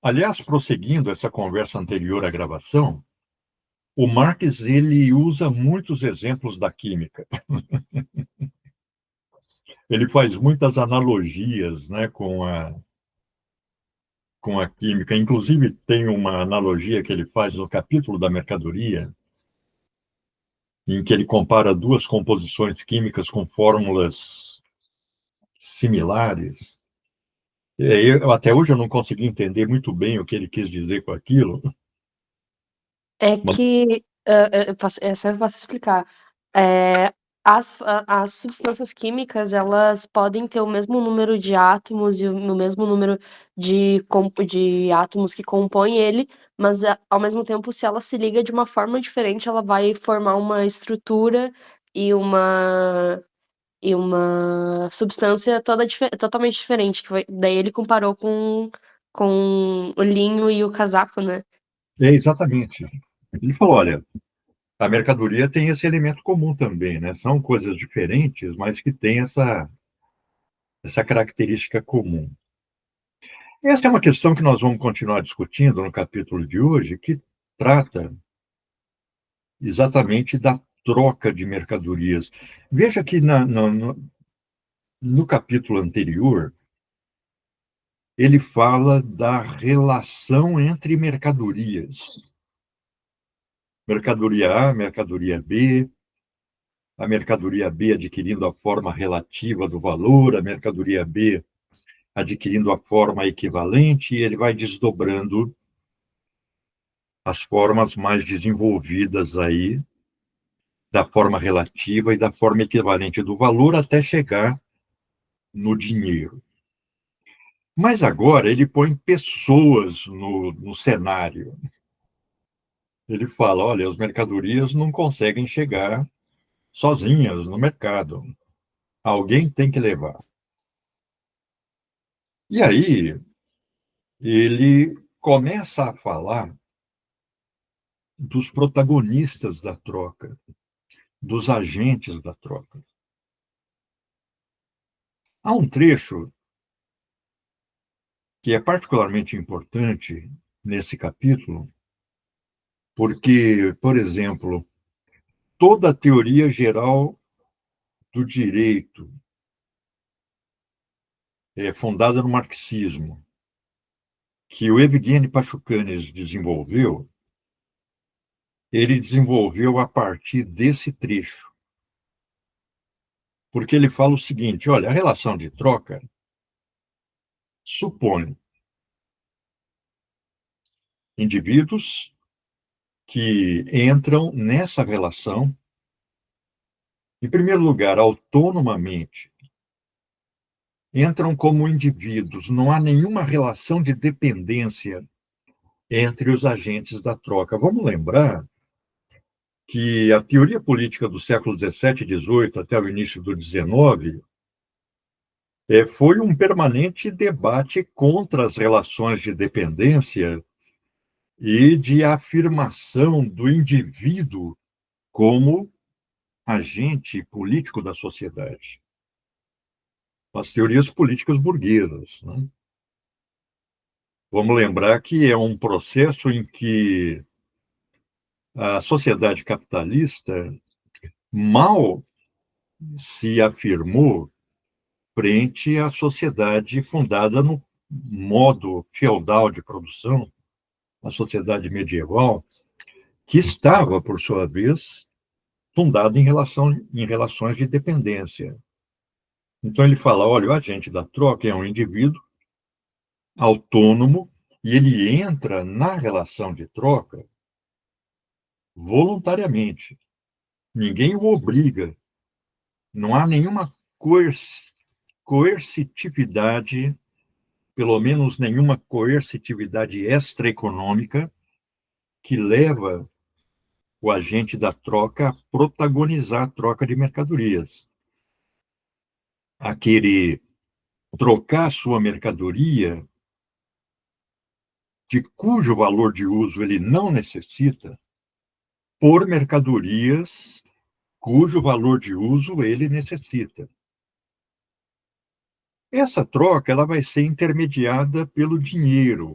Aliás, prosseguindo essa conversa anterior à gravação, o Marx ele usa muitos exemplos da química. Ele faz muitas analogias, né, com a química. Inclusive, tem uma analogia que ele faz no capítulo da mercadoria, em que ele compara duas composições químicas com fórmulas similares. Até hoje eu não consegui entender muito bem o que ele quis dizer com aquilo. É Mas, que, essa eu posso explicar. Eh, as substâncias químicas, elas podem ter o mesmo número de átomos e o mesmo número de átomos que compõem ele, mas ao mesmo tempo, se ela se liga de uma forma diferente, ela vai formar uma estrutura e uma substância totalmente diferente, daí ele comparou com o linho e o casaco, né. exatamente. Ele falou, olha, a mercadoria tem esse elemento comum também, né? São coisas diferentes, mas que têm essa característica comum. Essa é uma questão que nós vamos continuar discutindo no capítulo de hoje, que trata exatamente da troca de mercadorias. Veja que no capítulo anterior, ele fala da relação entre mercadorias. Mercadoria A, mercadoria B, a mercadoria B adquirindo a forma relativa do valor, a mercadoria B adquirindo a forma equivalente, e ele vai desdobrando as formas mais desenvolvidas aí da forma relativa e da forma equivalente do valor até chegar no dinheiro. Mas agora ele põe pessoas no cenário. Ele fala, olha, as mercadorias não conseguem chegar sozinhas no mercado. Alguém tem que levar. E aí ele começa a falar dos protagonistas da troca, dos agentes da troca. Há um trecho que é particularmente importante nesse capítulo, porque, por exemplo, toda a teoria geral do direito é fundada no marxismo, que o Evgeny Pachucanes desenvolveu, ele desenvolveu a partir desse trecho. Porque ele fala o seguinte, olha, a relação de troca supõe indivíduos que entram nessa relação, em primeiro lugar, autonomamente, entram como indivíduos, não há nenhuma relação de dependência entre os agentes da troca. Vamos lembrar que a teoria política do século XVII e XVIII, até o início do XIX, foi um permanente debate contra as relações de dependência e de afirmação do indivíduo como agente político da sociedade. As teorias políticas burguesas, né? Vamos lembrar que é um processo em que a sociedade capitalista mal se afirmou frente à sociedade fundada no modo feudal de produção, a sociedade medieval, que estava, por sua vez, fundada em relações de dependência. Então ele fala, olha, o agente da troca é um indivíduo autônomo e ele entra na relação de troca voluntariamente. Ninguém o obriga. Não há nenhuma coercitividade, pelo menos nenhuma coercitividade extraeconômica, que leva o agente da troca a protagonizar a troca de mercadorias, a querer trocar sua mercadoria, de cujo valor de uso ele não necessita, por mercadorias cujo valor de uso ele necessita. Essa troca ela vai ser intermediada pelo dinheiro,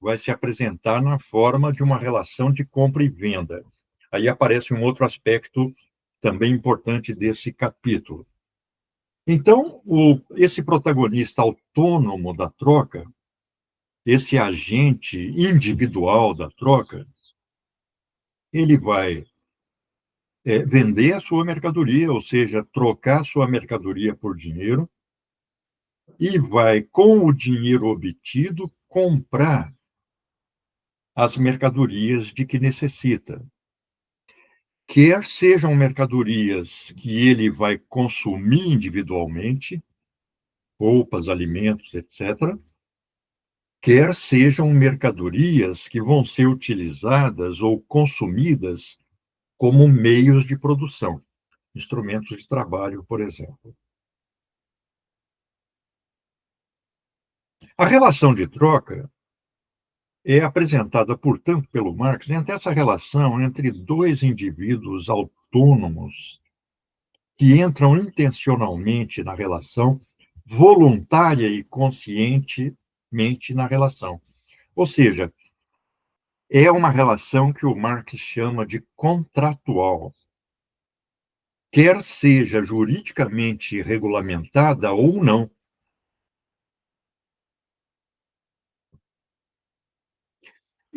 vai se apresentar na forma de uma relação de compra e venda. Aí aparece um outro aspecto também importante desse capítulo. Então, esse protagonista autônomo da troca, esse agente individual da troca, ele vai vender a sua mercadoria, ou seja, trocar sua mercadoria por dinheiro, e vai, com o dinheiro obtido, comprar as mercadorias de que necessita. Quer sejam mercadorias que ele vai consumir individualmente, roupas, alimentos, etc., quer sejam mercadorias que vão ser utilizadas ou consumidas como meios de produção, instrumentos de trabalho, por exemplo. A relação de troca é apresentada, portanto, pelo Marx entre essa relação entre dois indivíduos autônomos que entram intencionalmente na relação, voluntária e conscientemente na relação. Ou seja, é uma relação que o Marx chama de contratual, quer seja juridicamente regulamentada ou não.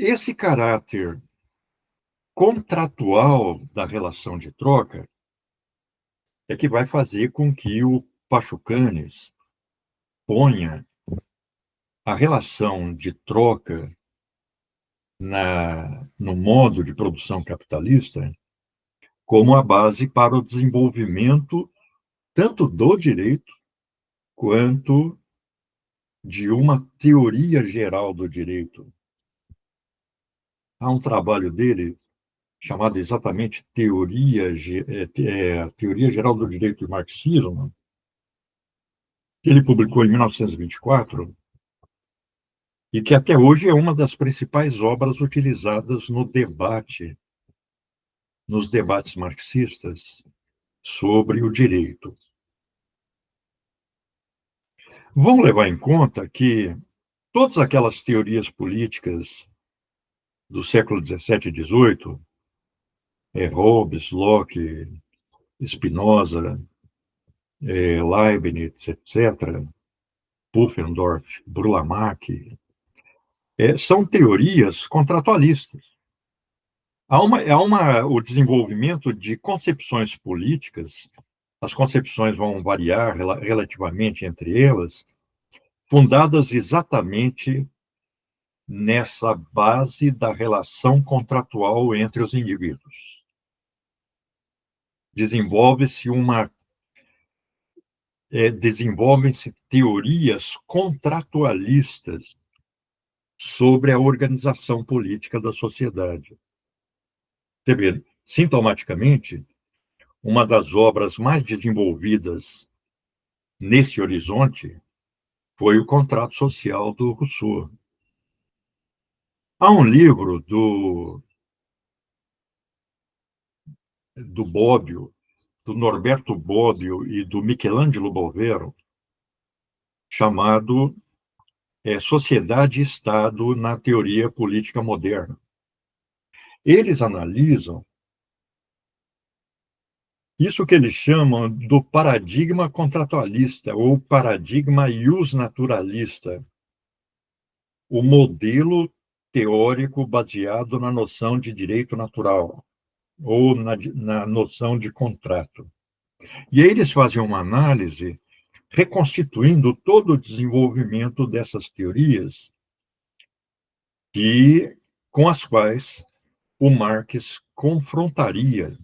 Esse caráter contratual da relação de troca é que vai fazer com que o Pachucanes ponha a relação de troca no modo de produção capitalista como a base para o desenvolvimento tanto do direito quanto de uma teoria geral do direito. Há um trabalho dele chamado exatamente Teoria Geral do Direito e Marxismo, que ele publicou em 1924, e que até hoje é uma das principais obras utilizadas nos debates marxistas sobre o direito. Vamos levar em conta que todas aquelas teorias políticas do século XVII e XVIII, Hobbes, Locke, Spinoza, Leibniz, etc., Pufendorf, Burlamaqui, são teorias contratualistas. O desenvolvimento de concepções políticas, as concepções vão variar relativamente entre elas, fundadas exatamente nessa base da relação contratual entre os indivíduos. Desenvolvem-se teorias contratualistas sobre a organização política da sociedade. Você vê, sintomaticamente, uma das obras mais desenvolvidas nesse horizonte foi o Contrato Social do Rousseau. Há um livro do Bobbio, do Norberto Bobbio e do Michelangelo Bovero, chamado Sociedade e Estado na Teoria Política Moderna. Eles analisam isso que eles chamam do paradigma contratualista ou paradigma iusnaturalista, o modelo teórico baseado na noção de direito natural ou na noção de contrato. E aí eles fazem uma análise reconstituindo todo o desenvolvimento dessas teorias e com as quais o Marx confrontaria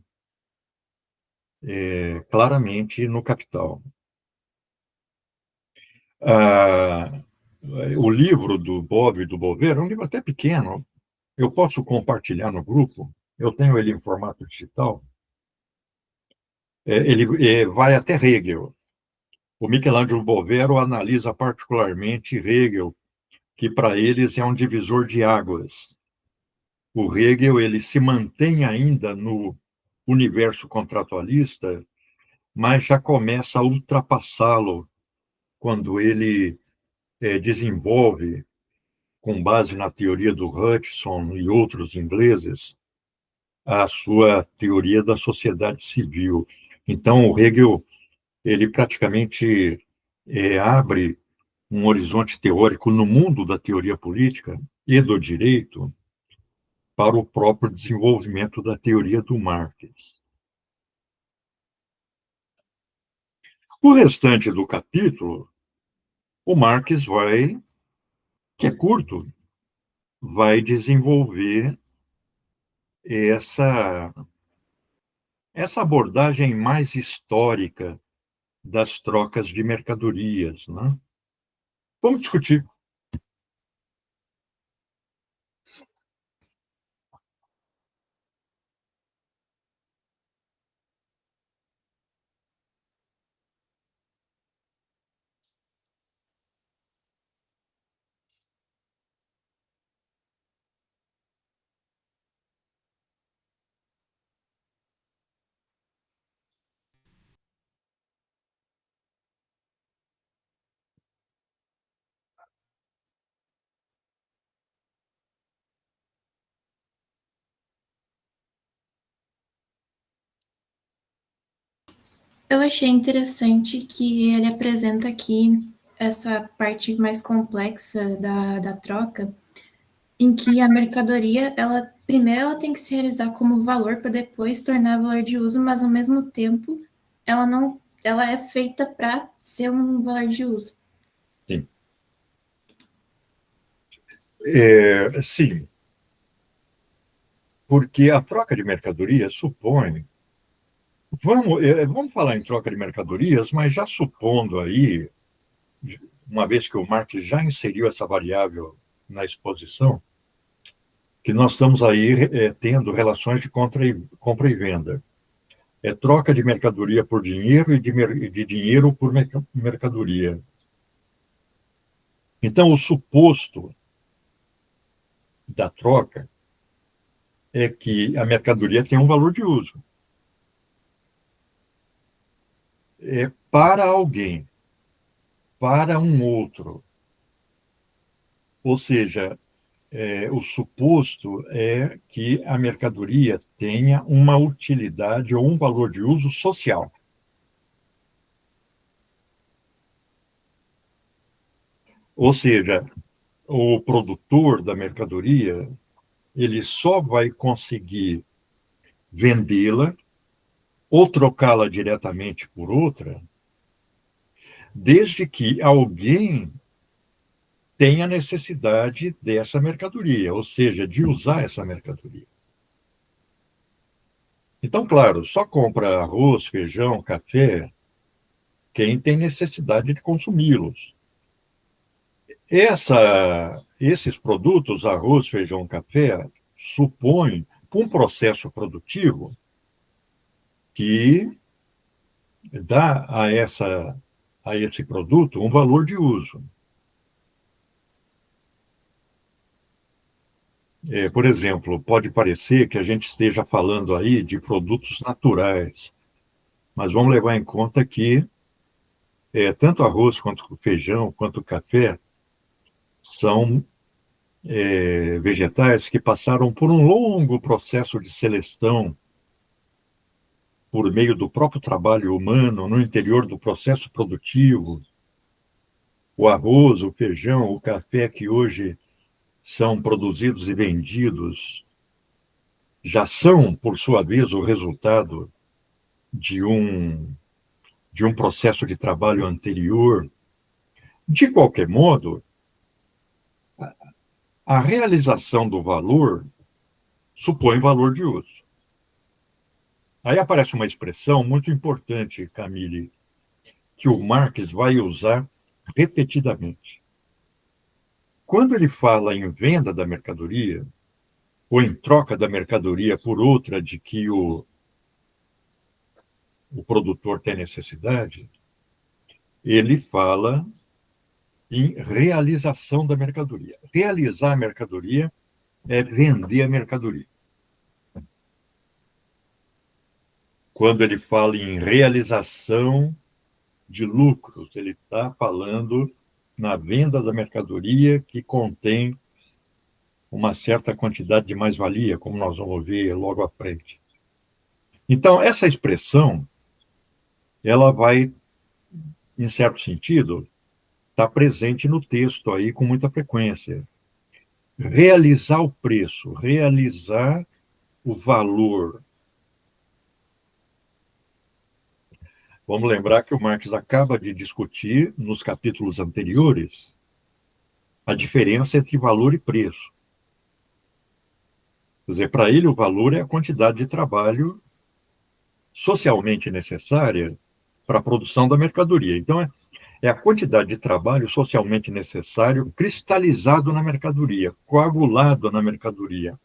claramente no Capital. O livro do Bob e do Bovero é um livro até pequeno, eu posso compartilhar no grupo, eu tenho ele em formato digital. Ele vai até Hegel. O Michelangelo Bovero analisa particularmente Hegel, que para eles é um divisor de águas. O Hegel ele se mantém ainda no universo contratualista, mas já começa a ultrapassá-lo quando ele desenvolve, com base na teoria do Hutchison e outros ingleses, a sua teoria da sociedade civil. Então, o Hegel, ele praticamente abre um horizonte teórico no mundo da teoria política e do direito para o próprio desenvolvimento da teoria do Marx. O restante do capítulo, o Marx vai, que é curto, vai desenvolver essa, essa abordagem mais histórica das trocas de mercadorias, né? Vamos discutir. Eu achei interessante que ele apresenta aqui essa parte mais complexa da troca, em que a mercadoria, ela primeiro ela tem que se realizar como valor para depois tornar valor de uso, mas ao mesmo tempo ela não, ela é feita para ser um valor de uso. Sim. Sim, porque a troca de mercadorias supõe. Vamos falar em troca de mercadorias, mas já supondo aí, uma vez que o Marx já inseriu essa variável na exposição, que nós estamos aí tendo relações de compra e venda. É troca de mercadoria por dinheiro e de dinheiro por mercadoria. Então, o suposto da troca é que a mercadoria tem um valor de uso. Para alguém, para um outro. Ou seja, o suposto é que a mercadoria tenha uma utilidade ou um valor de uso social. Ou seja, o produtor da mercadoria, ele só vai conseguir vendê-la ou trocá-la diretamente por outra, desde que alguém tenha necessidade dessa mercadoria, ou seja, de usar essa mercadoria. Então, claro, só compra arroz, feijão, café quem tem necessidade de consumi-los. Esses produtos, arroz, feijão, café, supõem um processo produtivo que dá a esse produto um valor de uso. Por exemplo, pode parecer que a gente esteja falando aí de produtos naturais, mas vamos levar em conta que tanto arroz quanto feijão, quanto café, são vegetais que passaram por um longo processo de seleção por meio do próprio trabalho humano no interior do processo produtivo. O arroz, o feijão, o café que hoje são produzidos e vendidos já são, por sua vez, o resultado de um processo de trabalho anterior. De qualquer modo, a realização do valor supõe valor de uso. Aí aparece uma expressão muito importante, Camille, que o Marx vai usar repetidamente. Quando ele fala em venda da mercadoria, ou em troca da mercadoria por outra de que o produtor tem necessidade, ele fala em realização da mercadoria. Realizar a mercadoria é vender a mercadoria. Quando ele fala em realização de lucros, ele está falando na venda da mercadoria que contém uma certa quantidade de mais-valia, como nós vamos ver logo à frente. Então, essa expressão, ela vai, em certo sentido, estar presente no texto aí com muita frequência. Realizar o preço, realizar o valor. Vamos lembrar que o Marx acaba de discutir, nos capítulos anteriores, a diferença entre valor e preço. Quer dizer, para ele, o valor é a quantidade de trabalho socialmente necessária para a produção da mercadoria. Então, é a quantidade de trabalho socialmente necessário cristalizado na mercadoria, coagulado na mercadoria.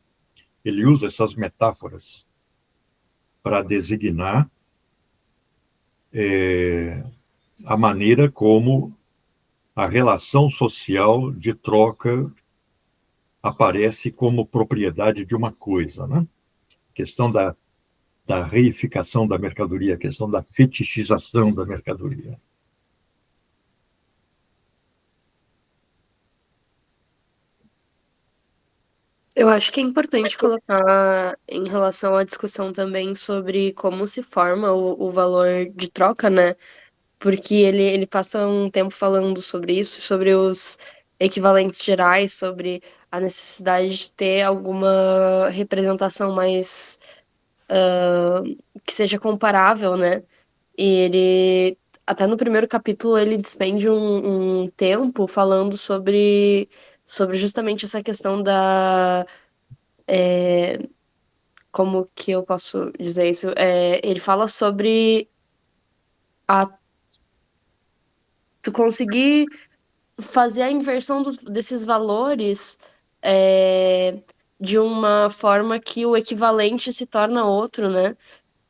Ele usa essas metáforas para designar a maneira como a relação social de troca aparece como propriedade de uma coisa, né? A questão da reificação da mercadoria, a questão da fetichização da mercadoria. Eu acho que é importante colocar em relação à discussão também sobre como se forma o valor de troca, né? Porque ele passa um tempo falando sobre isso, sobre os equivalentes gerais, sobre a necessidade de ter alguma representação mais que seja comparável, né? E ele, até no primeiro capítulo, ele despende um tempo falando sobre justamente essa questão da. Como que eu posso dizer isso? Ele fala sobre a, tu conseguir fazer a inversão desses valores é, de uma forma que o equivalente se torna outro, né?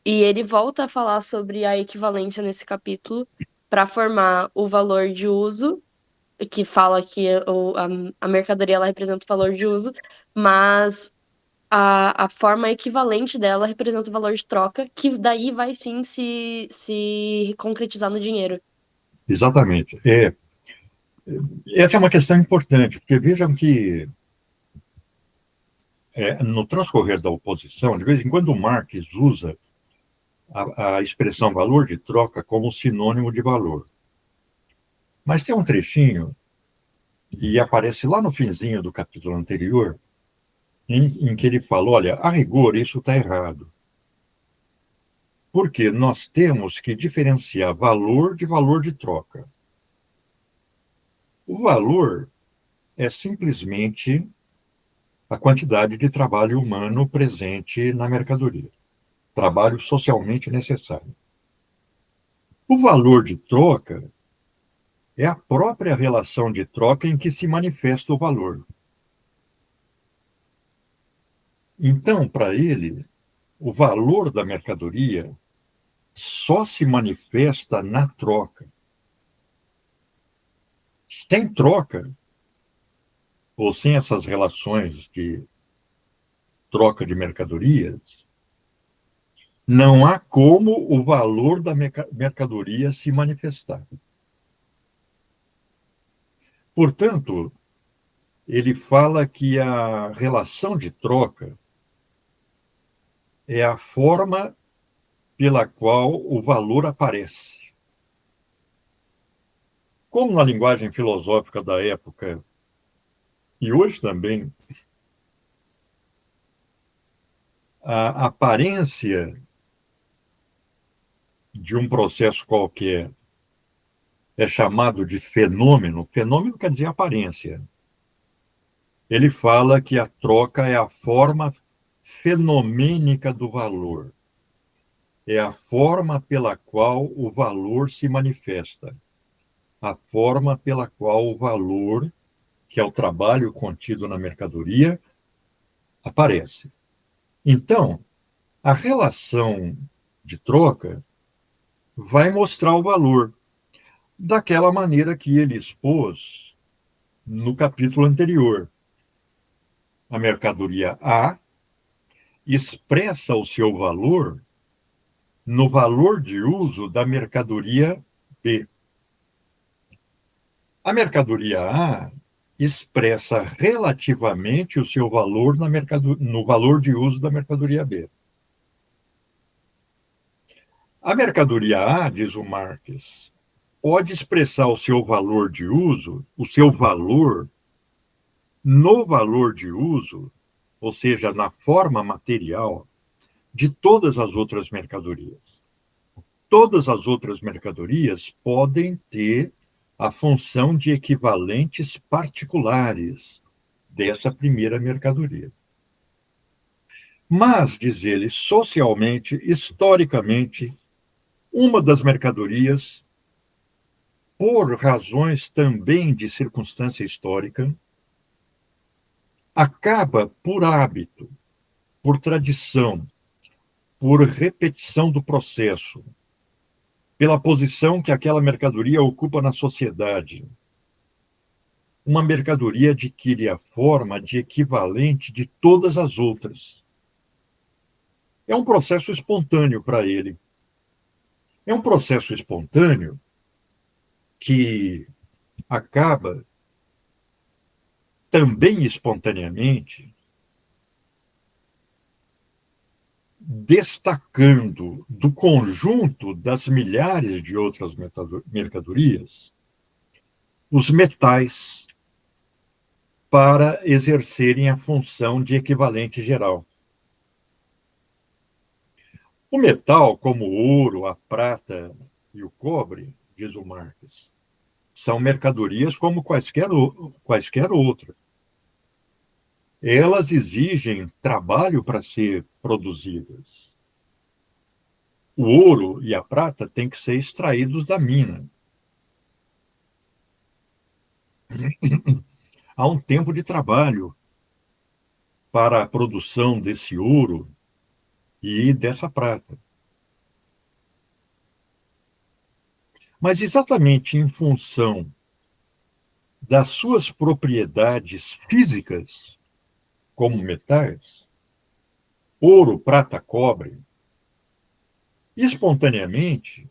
E ele volta a falar sobre a equivalência nesse capítulo para formar o valor de uso, que fala que a mercadoria ela representa o valor de uso, mas a forma equivalente dela representa o valor de troca, que daí vai sim se concretizar no dinheiro. Exatamente. Essa é uma questão importante, porque vejam que no transcorrer da oposição, de vez em quando o Marx usa a expressão valor de troca como sinônimo de valor. Mas tem um trechinho, e aparece lá no finzinho do capítulo anterior, em que ele fala, olha, a rigor isso está errado. Porque nós temos que diferenciar valor de valor de troca. O valor é simplesmente a quantidade de trabalho humano presente na mercadoria. Trabalho socialmente necessário. O valor de troca é a própria relação de troca em que se manifesta o valor. Então, para ele, o valor da mercadoria só se manifesta na troca. Sem troca, ou sem essas relações de troca de mercadorias, não há como o valor da mercadoria se manifestar. Portanto, ele fala que a relação de troca é a forma pela qual o valor aparece. Como na linguagem filosófica da época, e hoje também, a aparência de um processo qualquer é chamado de fenômeno. Fenômeno quer dizer aparência. Ele fala que a troca é a forma fenomênica do valor. É a forma pela qual o valor se manifesta. A forma pela qual o valor, que é o trabalho contido na mercadoria, aparece. Então, a relação de troca vai mostrar o valor daquela maneira que ele expôs no capítulo anterior. A mercadoria A expressa o seu valor no valor de uso da mercadoria B. A mercadoria A expressa relativamente o seu valor no valor de uso da mercadoria B. A mercadoria A, diz o Marx, pode expressar o seu valor de uso, o seu valor, no valor de uso, ou seja, na forma material, de todas as outras mercadorias. Todas as outras mercadorias podem ter a função de equivalentes particulares dessa primeira mercadoria. Mas, diz ele, socialmente, historicamente, uma das mercadorias, por razões também de circunstância histórica, acaba por hábito, por tradição, por repetição do processo, pela posição que aquela mercadoria ocupa na sociedade. Uma mercadoria adquire a forma de equivalente de todas as outras. É um processo espontâneo para ele. É um processo espontâneo que acaba também espontaneamente destacando do conjunto das milhares de outras mercadorias os metais para exercerem a função de equivalente geral. O metal, como o ouro, a prata e o cobre, diz o Marx, são mercadorias como quaisquer outras. Elas exigem trabalho para ser produzidas. O ouro e a prata têm que ser extraídos da mina. Há um tempo de trabalho para a produção desse ouro e dessa prata. Mas exatamente em função das suas propriedades físicas, como metais, ouro, prata, cobre, espontaneamente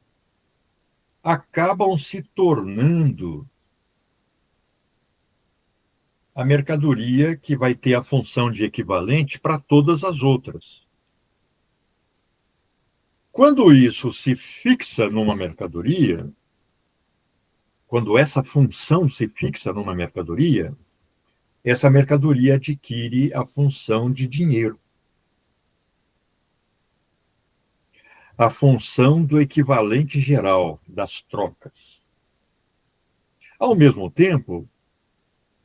acabam se tornando a mercadoria que vai ter a função de equivalente para todas as outras. Quando isso se fixa numa mercadoria, quando essa função se fixa numa mercadoria, essa mercadoria adquire a função de dinheiro. A função do equivalente geral das trocas. Ao mesmo tempo,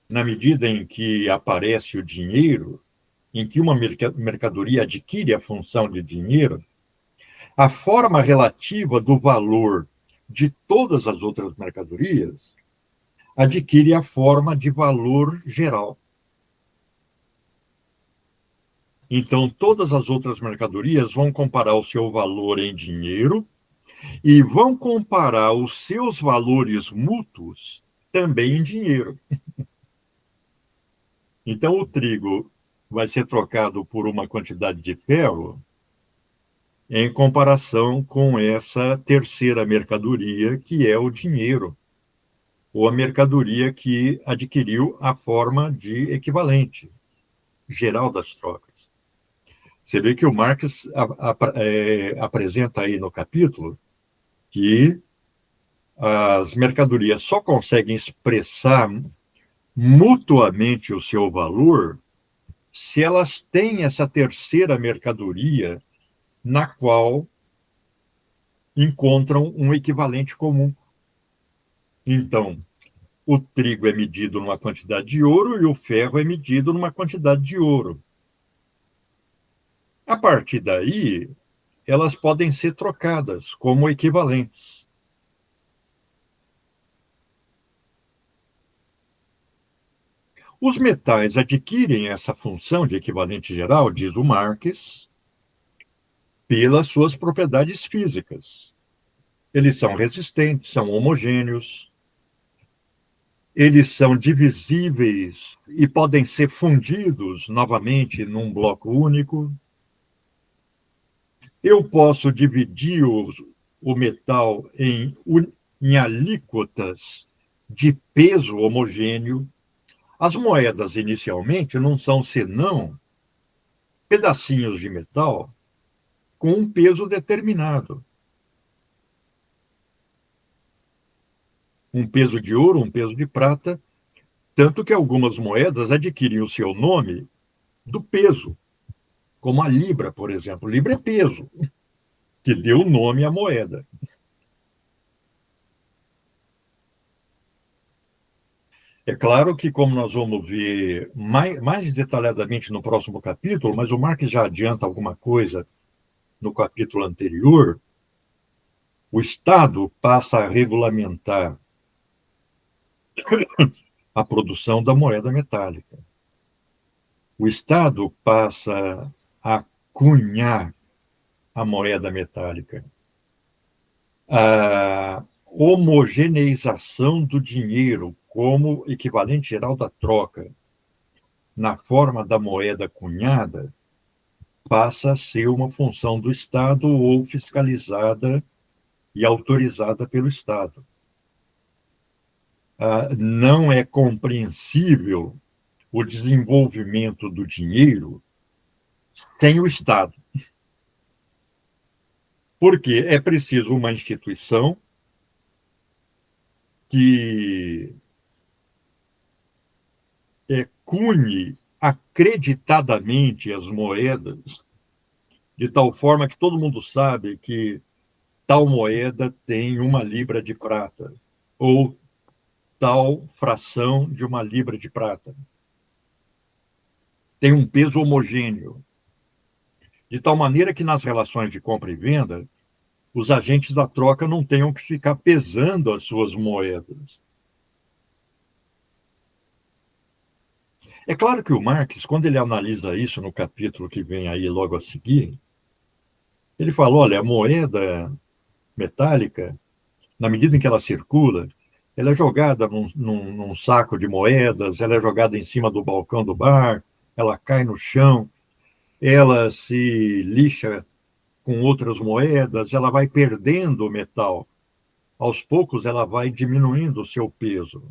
na medida em que aparece o dinheiro, em que uma mercadoria adquire a função de dinheiro, a forma relativa do valor de todas as outras mercadorias adquire a forma de valor geral. Então, todas as outras mercadorias vão comparar o seu valor em dinheiro e vão comparar os seus valores mútuos também em dinheiro. Então, o trigo vai ser trocado por uma quantidade de ferro em comparação com essa terceira mercadoria, que é o dinheiro, ou a mercadoria que adquiriu a forma de equivalente geral das trocas. Você vê que o Marx apresenta aí no capítulo que as mercadorias só conseguem expressar mutuamente o seu valor se elas têm essa terceira mercadoria na qual encontram um equivalente comum. Então, o trigo é medido numa quantidade de ouro e o ferro é medido numa quantidade de ouro. A partir daí, elas podem ser trocadas como equivalentes. Os metais adquirem essa função de equivalente geral, diz o Marx, pelas suas propriedades físicas. Eles são resistentes, são homogêneos, eles são divisíveis e podem ser fundidos novamente num bloco único. Eu posso dividir o metal em em alíquotas de peso homogêneo. As moedas, inicialmente, não são senão pedacinhos de metal com um peso determinado. Um peso de ouro, um peso de prata, tanto que algumas moedas adquirem o seu nome do peso, como a libra, por exemplo. Libra é peso, que deu o nome à moeda. É claro que, como nós vamos ver mais detalhadamente no próximo capítulo, mas o Marx já adianta alguma coisa no capítulo anterior, o Estado passa a regulamentar a produção da moeda metálica. O Estado passa a cunhar a moeda metálica. A homogeneização do dinheiro como equivalente geral da troca, na forma da moeda cunhada, passa a ser uma função do Estado ou fiscalizada e autorizada pelo Estado. Não é compreensível o desenvolvimento do dinheiro sem o Estado. Porque é preciso uma instituição que cunhe acreditadamente as moedas, de tal forma que todo mundo sabe que tal moeda tem 1 libra de prata, ou tal fração de 1 libra de prata. Tem um peso homogêneo, de tal maneira que nas relações de compra e venda, os agentes da troca não tenham que ficar pesando as suas moedas. É claro que o Marx, quando ele analisa isso no capítulo que vem aí logo a seguir, ele fala, olha, a moeda metálica, na medida em que ela circula, ela é jogada num saco de moedas, ela é jogada em cima do balcão do bar, ela cai no chão, ela se lixa com outras moedas, ela vai perdendo o metal. Aos poucos, ela vai diminuindo o seu peso.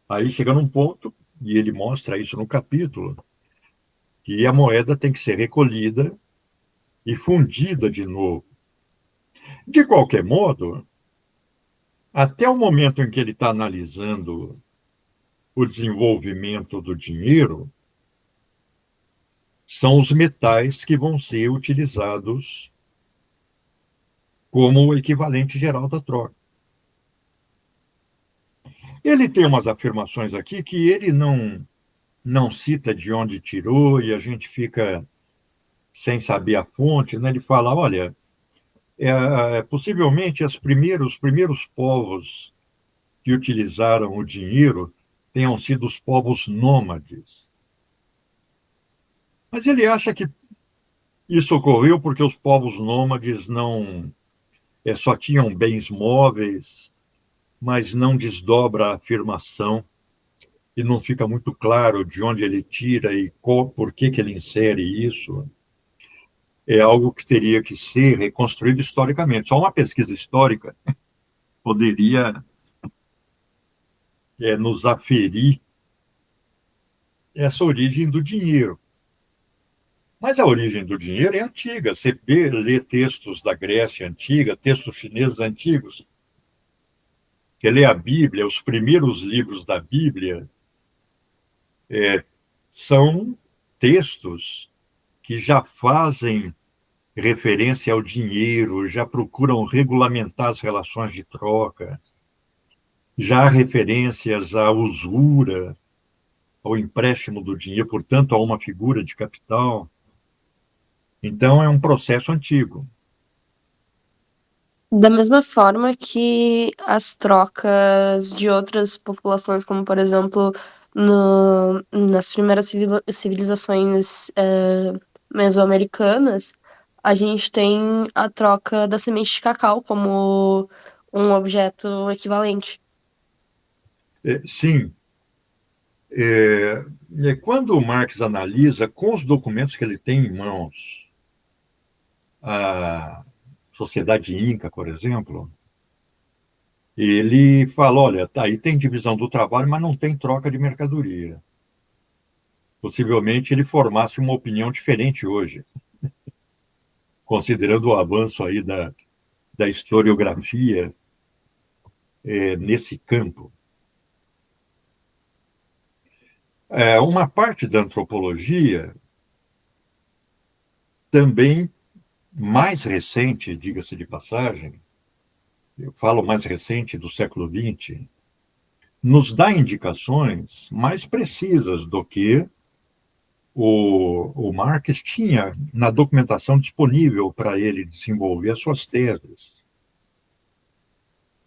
Aí chega num ponto, e ele mostra isso no capítulo, que a moeda tem que ser recolhida e fundida de novo. De qualquer modo, até o momento em que ele está analisando o desenvolvimento do dinheiro, são os metais que vão ser utilizados como o equivalente geral da troca. Ele tem umas afirmações aqui que ele não cita de onde tirou e a gente fica sem saber a fonte, né? Ele fala, olha, possivelmente os primeiros povos que utilizaram o dinheiro tenham sido os povos nômades. Mas ele acha que isso ocorreu porque os povos nômades não só tinham bens móveis, mas não desdobra a afirmação e não fica muito claro de onde ele tira e por que ele insere isso. É algo que teria que ser reconstruído historicamente. Só uma pesquisa histórica poderia nos aferir essa origem do dinheiro. Mas a origem do dinheiro é antiga. Você lê textos da Grécia antiga, textos chineses antigos. Você lê a Bíblia, os primeiros livros da Bíblia são textos que já fazem referência ao dinheiro, já procuram regulamentar as relações de troca, já há referências à usura, ao empréstimo do dinheiro, portanto, a uma figura de capital. Então, é um processo antigo. Da mesma forma que as trocas de outras populações, como por exemplo nas primeiras civilizações mesoamericanas, a gente tem a troca da semente de cacau como um objeto equivalente. Sim. Quando o Marx analisa, com os documentos que ele tem em mãos, a sociedade Inca, por exemplo, ele fala, olha, tá, aí tem divisão do trabalho, mas não tem troca de mercadoria. Possivelmente ele formasse uma opinião diferente hoje, considerando o avanço aí da historiografia nesse campo. Uma parte da antropologia, também mais recente, diga-se de passagem, eu falo mais recente do século XX, nos dá indicações mais precisas do que o Marx tinha na documentação disponível para ele desenvolver as suas teses.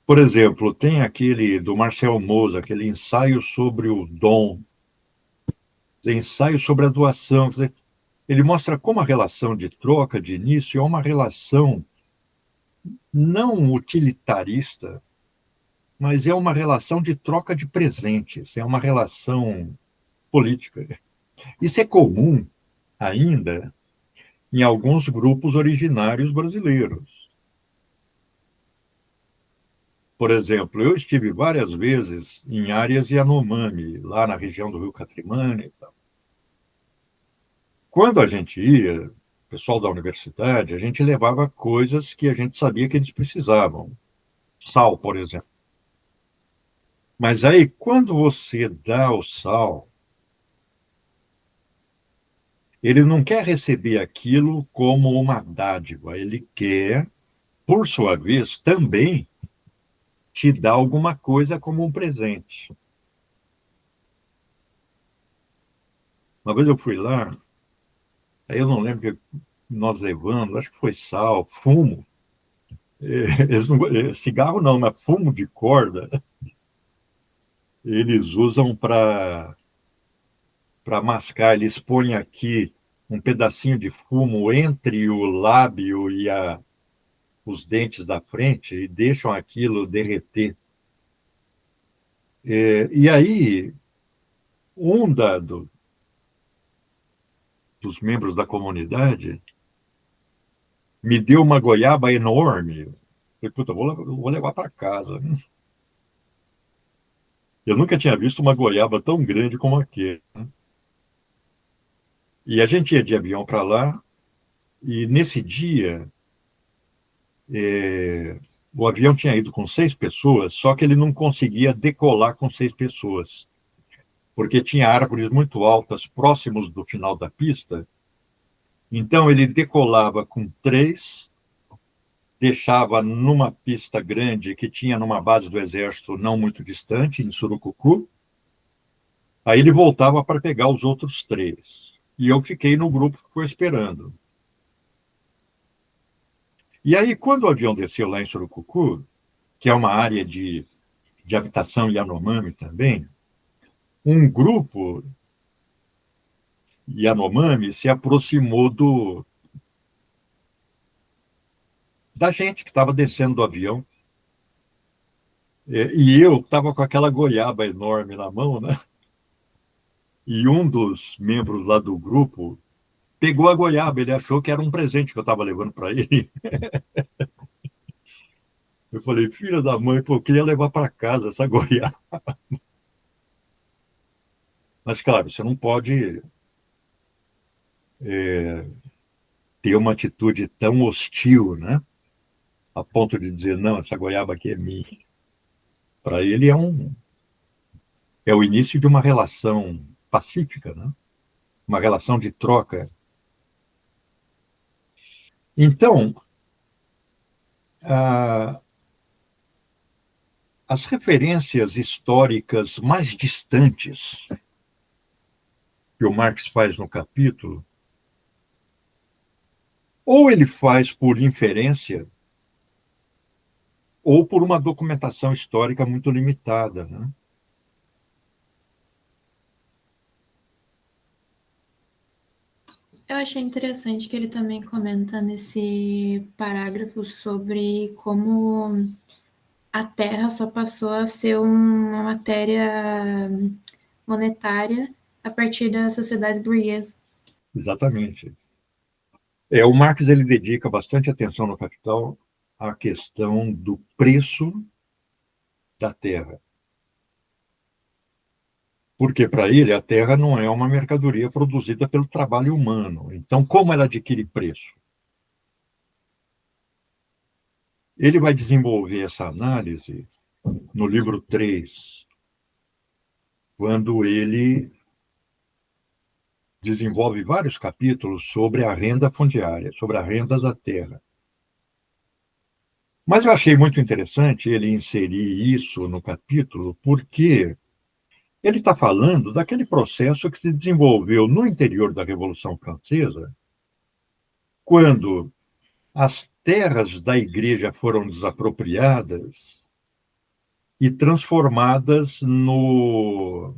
Por exemplo, tem aquele do Marcel Mauss, aquele ensaio sobre o dom, ensaio sobre a doação. Ele mostra como a relação de troca de início é uma relação não utilitarista, mas é uma relação de troca de presentes, é uma relação política. Isso é comum ainda em alguns grupos originários brasileiros. Por exemplo, eu estive várias vezes em áreas Yanomami, lá na região do Rio Catrimani e tal. Quando a gente ia, pessoal da universidade, a gente levava coisas que a gente sabia que eles precisavam. Sal, por exemplo. Mas aí, quando você dá o sal, ele não quer receber aquilo como uma dádiva, ele quer, por sua vez, também te dar alguma coisa como um presente. Uma vez eu fui lá, aí eu não lembro que nós levamos, acho que foi sal, fumo. Cigarro não, mas fumo de corda, eles usam para mascar. Eles põem aqui um pedacinho de fumo entre o lábio e os dentes da frente e deixam aquilo derreter. E aí, um dos membros da comunidade me deu uma goiaba enorme. Eu falei, puta, vou levar para casa. Eu nunca tinha visto uma goiaba tão grande como aquele. E a gente ia de avião para lá, e nesse dia, o avião tinha ido com 6 pessoas, só que ele não conseguia decolar com 6 pessoas, porque tinha árvores muito altas próximos do final da pista. Então, ele decolava com 3, deixava numa pista grande que tinha numa base do exército não muito distante, em Surucucu. Aí ele voltava para pegar os outros 3. E eu fiquei no grupo que foi esperando. E aí, quando o avião desceu lá em Surucucu, que é uma área de habitação Yanomami também, um grupo Yanomami se aproximou da gente que estava descendo do avião. E eu estava com aquela goiaba enorme na mão, né? E um dos membros lá do grupo pegou a goiaba, ele achou que era um presente que eu estava levando para ele. Eu falei, filha da mãe, pô, eu queria levar para casa essa goiaba. Mas, claro, você não pode ter uma atitude tão hostil, né? A ponto de dizer, não, essa goiaba aqui é minha. Para ele é o início de uma relação pacífica, né? Uma relação de troca. Então, as referências históricas mais distantes que o Marx faz no capítulo, ou ele faz por inferência, ou por uma documentação histórica muito limitada, né? Eu achei interessante que ele também comenta nesse parágrafo sobre como a Terra só passou a ser uma matéria monetária a partir da sociedade burguesa. Exatamente. O Marx ele dedica bastante atenção no Capital à questão do preço da terra. Porque, para ele, a terra não é uma mercadoria produzida pelo trabalho humano. Então, como ela adquire preço? Ele vai desenvolver essa análise no livro 3, quando ele desenvolve vários capítulos sobre a renda fundiária, sobre a renda da terra. Mas eu achei muito interessante ele inserir isso no capítulo, porque ele está falando daquele processo que se desenvolveu no interior da Revolução Francesa, quando as terras da igreja foram desapropriadas e transformadas no...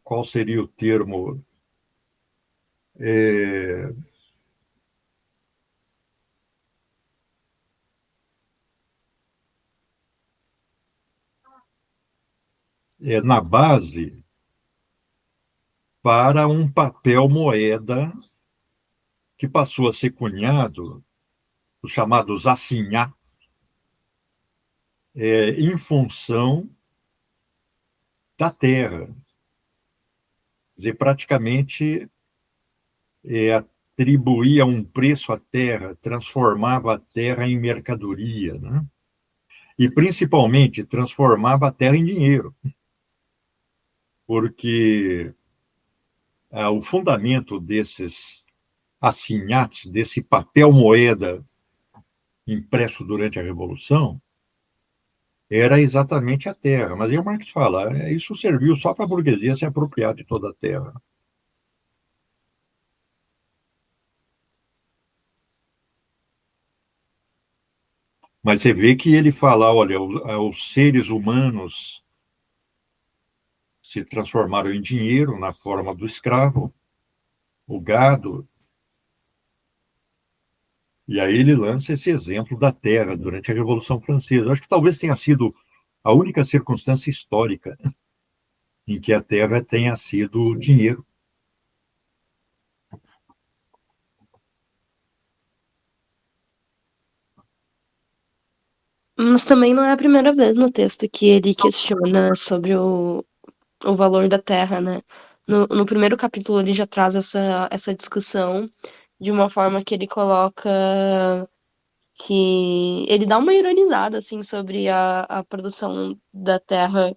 Qual seria o termo? É, na base para um papel moeda que passou a ser cunhado, os chamados assignats, em função da terra. Quer dizer, praticamente atribuía um preço à terra, transformava a terra em mercadoria, né? E, principalmente, transformava a terra em dinheiro, porque o fundamento desses assignats, desse papel moeda impresso durante a Revolução, era exatamente a terra. Mas aí o Marx fala, isso serviu só para a burguesia se apropriar de toda a terra. Mas você vê que ele fala, olha, os seres humanos se transformaram em dinheiro na forma do escravo, o gado. E aí ele lança esse exemplo da terra durante a Revolução Francesa. Eu acho que talvez tenha sido a única circunstância histórica em que a terra tenha sido dinheiro. Mas também não é a primeira vez no texto que ele questiona sobre o valor da terra, né? No primeiro capítulo ele já traz essa discussão de uma forma que ele coloca que ele dá uma ironizada assim sobre a produção da terra,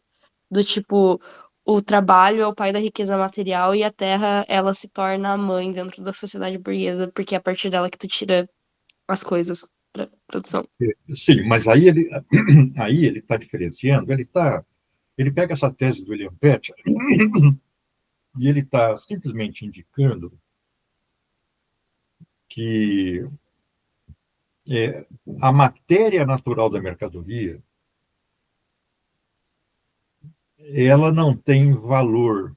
do tipo, o trabalho é o pai da riqueza material e a terra ela se torna a mãe dentro da sociedade burguesa, porque é a partir dela que tu tira as coisas para produção. Sim, mas aí ele aí ele está diferenciando, ele pega essa tese do William Petty e ele está simplesmente indicando que a matéria natural da mercadoria ela não tem valor.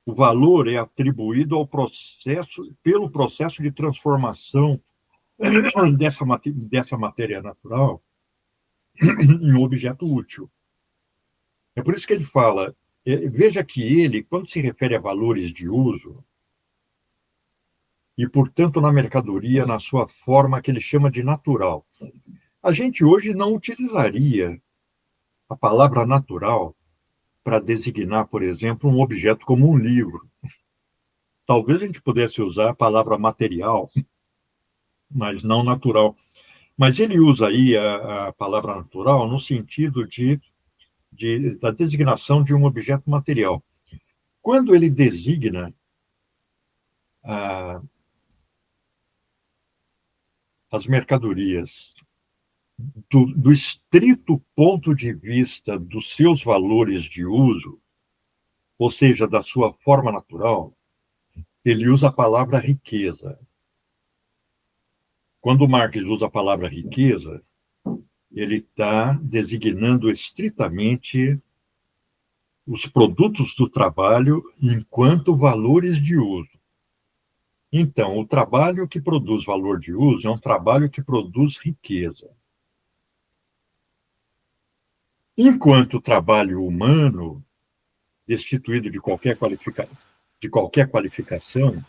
O valor é atribuído ao processo, pelo processo de transformação dessa matéria natural em um objeto útil. É por isso que ele fala, veja que ele, quando se refere a valores de uso, e, portanto, na mercadoria, na sua forma que ele chama de natural, a gente hoje não utilizaria a palavra natural para designar, por exemplo, um objeto como um livro. Talvez a gente pudesse usar a palavra material, mas não natural. Mas ele usa aí a palavra natural no sentido da designação de um objeto material. Quando ele designa as mercadorias do estrito ponto de vista dos seus valores de uso, ou seja, da sua forma natural, ele usa a palavra riqueza. Quando Marx usa a palavra riqueza, ele está designando estritamente os produtos do trabalho enquanto valores de uso. Então, o trabalho que produz valor de uso é um trabalho que produz riqueza. Enquanto o trabalho humano, destituído de qualquer qualificação,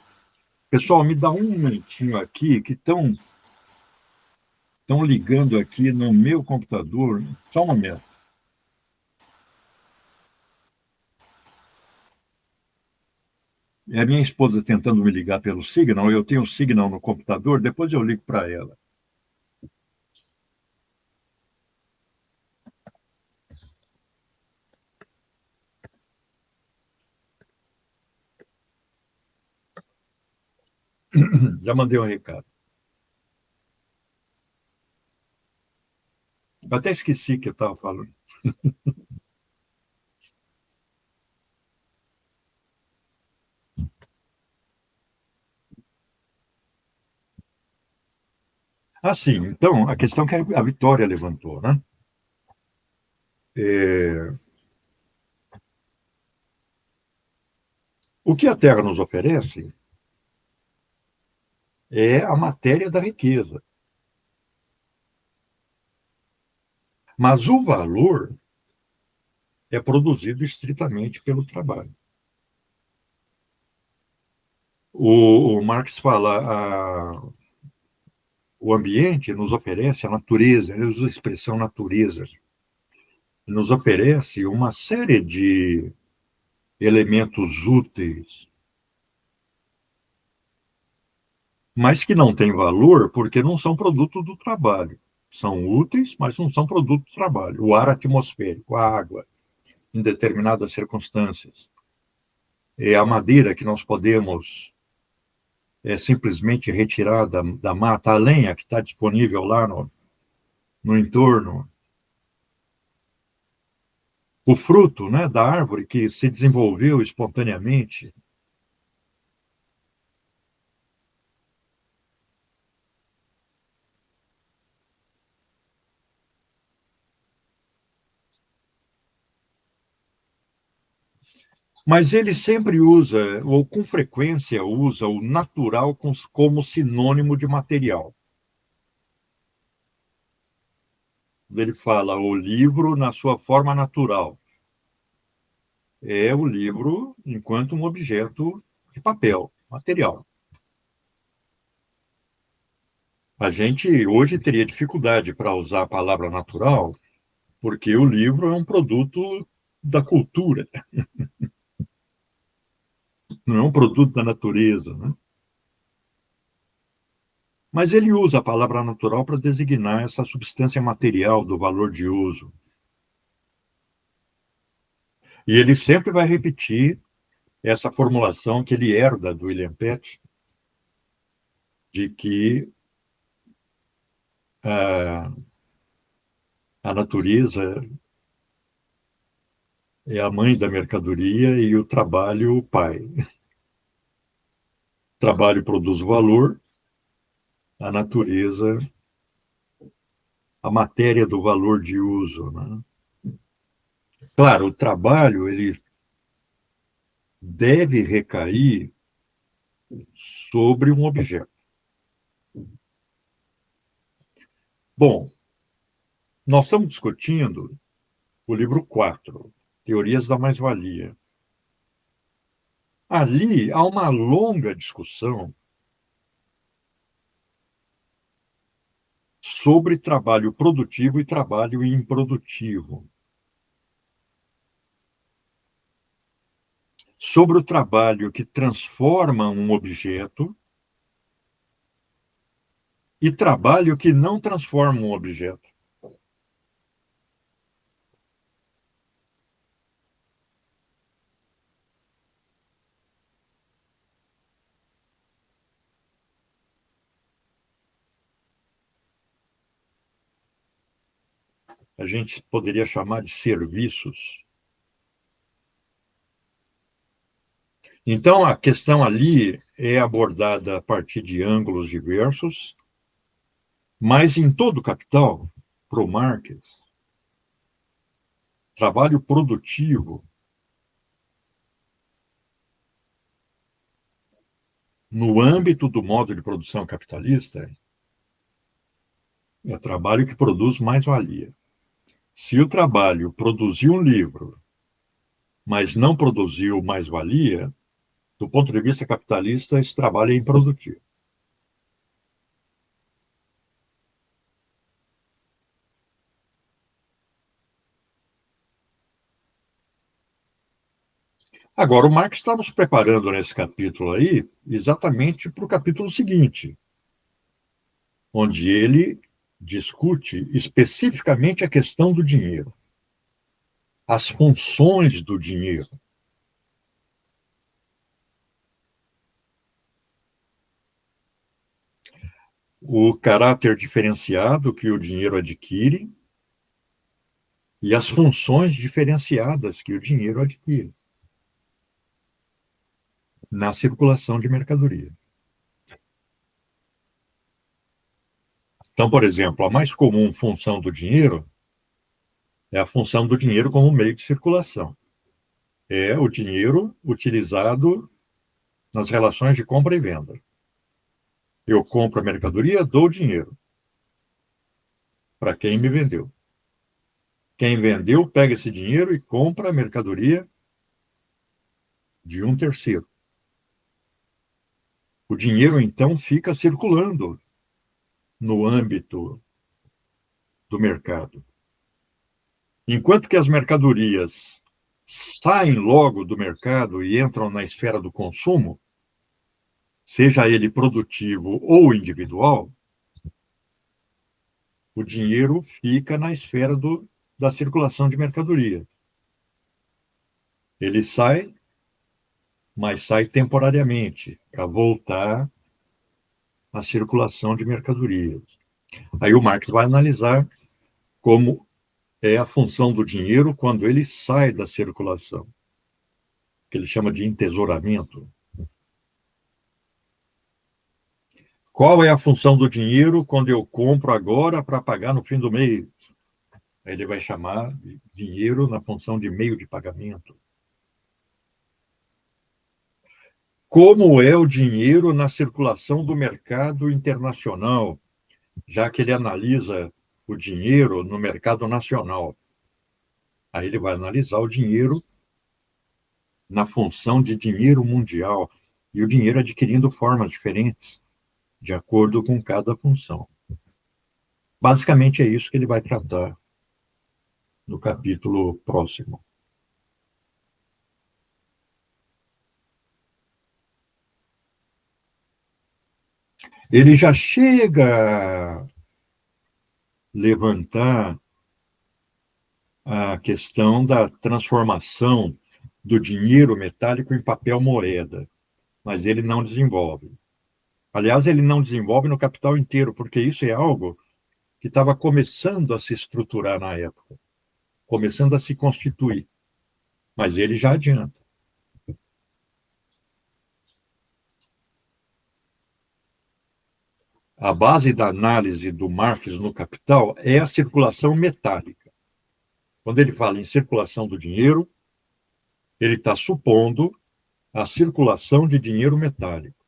pessoal, me dá um momentinho aqui que estão Estão ligando aqui no meu computador. Só um momento. É a minha esposa tentando me ligar pelo Signal. Eu tenho o Signal no computador, depois eu ligo para ela. Já mandei um recado. Eu até esqueci que eu estava falando. Sim. Então, a questão que a Vitória levantou, né? O que a Terra nos oferece é a matéria da riqueza. Mas o valor é produzido estritamente pelo trabalho. O Marx fala, o ambiente nos oferece a natureza, ele usa a expressão natureza, nos oferece uma série de elementos úteis, mas que não têm valor porque não são produto do trabalho. São úteis, mas não são produto do trabalho. O ar atmosférico, a água, em determinadas circunstâncias. É a madeira que nós podemos simplesmente retirar da mata, a lenha que está disponível lá no entorno. O fruto, né, da árvore que se desenvolveu espontaneamente. Mas ele sempre usa, ou com frequência usa, o natural como sinônimo de material. Ele fala o livro na sua forma natural. É o livro enquanto um objeto de papel, material. A gente hoje teria dificuldade para usar a palavra natural, porque o livro é um produto da cultura, não é um produto da natureza, né? Mas ele usa a palavra natural para designar essa substância material do valor de uso. E ele sempre vai repetir essa formulação que ele herda do William Pett, de que a natureza é a mãe da mercadoria e o trabalho o pai. O trabalho produz valor, a natureza, a matéria do valor de uso, né? Claro, o trabalho ele deve recair sobre um objeto. Bom, nós estamos discutindo o livro 4, Teorias da Mais-Valia. Ali há uma longa discussão sobre trabalho produtivo e trabalho improdutivo. Sobre o trabalho que transforma um objeto e trabalho que não transforma um objeto. A gente poderia chamar de serviços. Então, a questão ali é abordada a partir de ângulos diversos, mas em todo o Capital, para o Marx, trabalho produtivo no âmbito do modo de produção capitalista é trabalho que produz mais-valia. Se o trabalho produziu um livro, mas não produziu mais-valia, do ponto de vista capitalista, esse trabalho é improdutivo. Agora, o Marx está nos preparando nesse capítulo aí exatamente para o capítulo seguinte, onde ele discute especificamente a questão do dinheiro, as funções do dinheiro. O caráter diferenciado que o dinheiro adquire e as funções diferenciadas que o dinheiro adquire na circulação de mercadoria. Então, por exemplo, a mais comum função do dinheiro é a função do dinheiro como meio de circulação. É o dinheiro utilizado nas relações de compra e venda. Eu compro a mercadoria, dou dinheiro para quem me vendeu. Quem vendeu pega esse dinheiro e compra a mercadoria de um terceiro. O dinheiro, então, fica circulando no âmbito do mercado. Enquanto que as mercadorias saem logo do mercado e entram na esfera do consumo, seja ele produtivo ou individual, o dinheiro fica na esfera da circulação de mercadoria. Ele sai, mas sai temporariamente, para voltar à circulação de mercadorias. Aí o Marx vai analisar como é a função do dinheiro quando ele sai da circulação, que ele chama de entesouramento. Qual é a função do dinheiro quando eu compro agora para pagar no fim do mês? Aí ele vai chamar de dinheiro na função de meio de pagamento. Como é o dinheiro na circulação do mercado internacional, já que ele analisa o dinheiro no mercado nacional. Aí ele vai analisar o dinheiro na função de dinheiro mundial e o dinheiro adquirindo formas diferentes de acordo com cada função. Basicamente é isso que ele vai tratar no capítulo próximo. Ele já chega a levantar a questão da transformação do dinheiro metálico em papel moeda, mas ele não desenvolve. Aliás, ele não desenvolve no capital inteiro, porque isso é algo que estava começando a se estruturar na época, começando a se constituir, mas ele já adianta. A base da análise do Marx no Capital é a circulação metálica. Quando ele fala em circulação do dinheiro, ele está supondo a circulação de dinheiro metálico.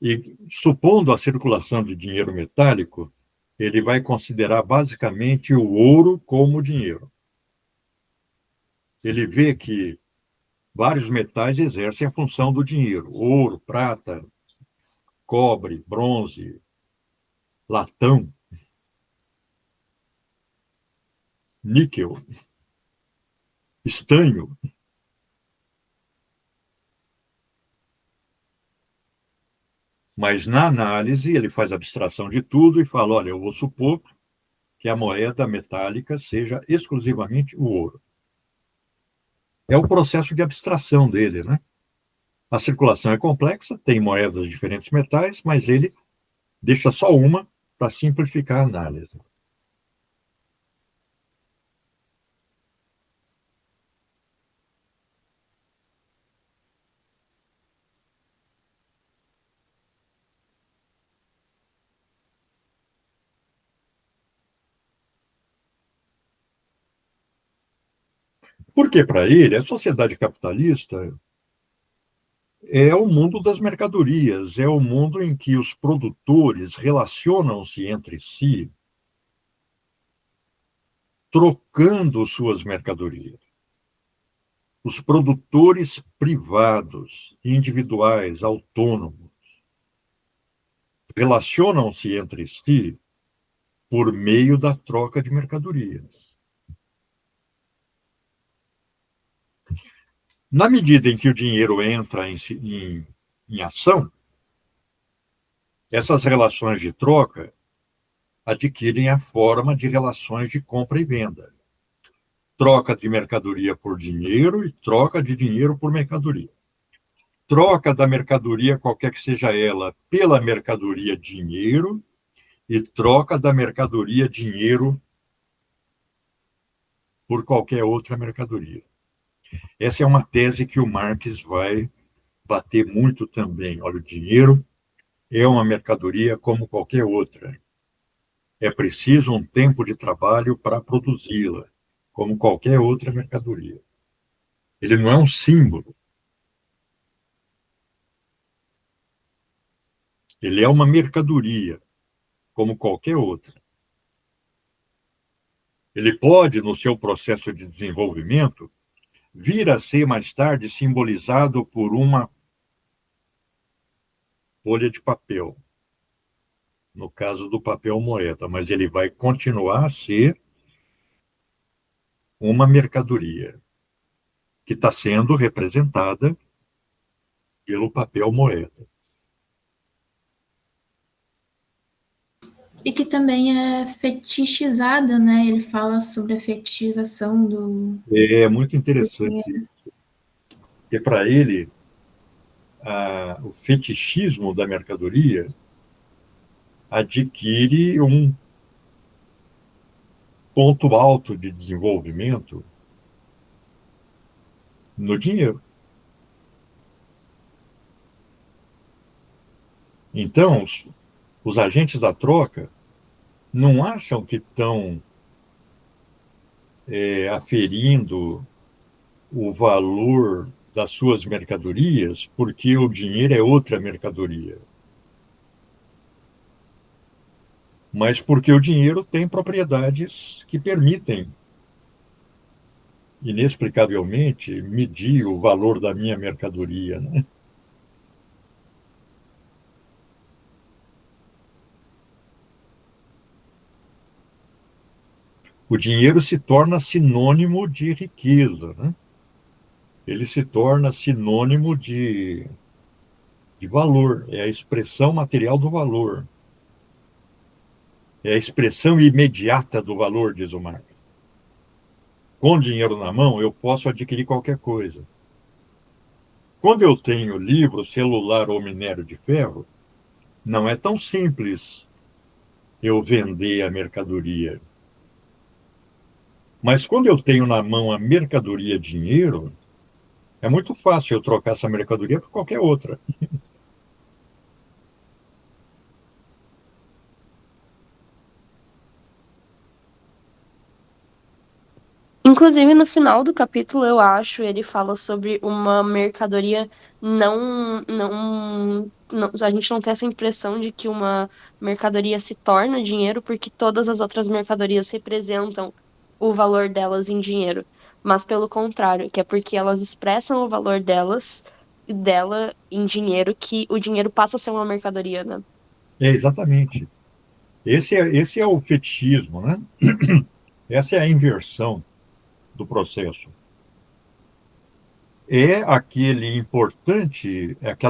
E, supondo a circulação de dinheiro metálico, ele vai considerar basicamente o ouro como dinheiro. Ele vê que vários metais exercem a função do dinheiro: ouro, prata, cobre, bronze, latão, níquel, estanho. Mas na análise ele faz abstração de tudo e fala: olha, eu vou supor que a moeda metálica seja exclusivamente o ouro. É o processo de abstração dele, né? A circulação é complexa, tem moedas de diferentes metais, mas ele deixa só uma para simplificar a análise. Porque, para ele, a sociedade capitalista é o mundo das mercadorias, é o mundo em que os produtores relacionam-se entre si, trocando suas mercadorias. Os produtores privados, individuais, autônomos, relacionam-se entre si por meio da troca de mercadorias. Na medida em que o dinheiro entra em ação, essas relações de troca adquirem a forma de relações de compra e venda. Troca de mercadoria por dinheiro e troca de dinheiro por mercadoria. Troca da mercadoria, qualquer que seja ela, pela mercadoria dinheiro e troca da mercadoria dinheiro por qualquer outra mercadoria. Essa é uma tese que o Marx vai bater muito também. Olha, o dinheiro é uma mercadoria como qualquer outra. É preciso um tempo de trabalho para produzi-la, como qualquer outra mercadoria. Ele não é um símbolo. Ele é uma mercadoria, como qualquer outra. Ele pode, no seu processo de desenvolvimento, vir a ser mais tarde simbolizado por uma folha de papel, no caso do papel moeda, mas ele vai continuar a ser uma mercadoria que está sendo representada pelo papel moeda. E que também é fetichizada, né? Ele fala sobre a fetichização do É muito interessante, dinheiro. porque para ele, o fetichismo da mercadoria adquire um ponto alto de desenvolvimento no dinheiro. Então, os agentes da troca não acham que estão aferindo o valor das suas mercadorias porque o dinheiro é outra mercadoria, mas porque o dinheiro tem propriedades que permitem, inexplicavelmente, medir o valor da minha mercadoria, né? O dinheiro se torna sinônimo de riqueza, né? Ele se torna sinônimo de valor, é a expressão material do valor. É a expressão imediata do valor, diz o Marx. Com dinheiro na mão, eu posso adquirir qualquer coisa. Quando eu tenho livro, celular ou minério de ferro, não é tão simples eu vender a mercadoria. Mas quando eu tenho na mão a mercadoria dinheiro, é muito fácil eu trocar essa mercadoria por qualquer outra. Inclusive, no final do capítulo, eu acho, ele fala sobre uma mercadoria a gente não tem essa impressão de que uma mercadoria se torna dinheiro porque todas as outras mercadorias representam o valor delas em dinheiro. Mas pelo contrário, que é porque elas expressam o valor dela em dinheiro, que o dinheiro passa a ser uma mercadoria, né? É exatamente. Esse é o fetichismo, né? Essa é a inversão do processo. É aquela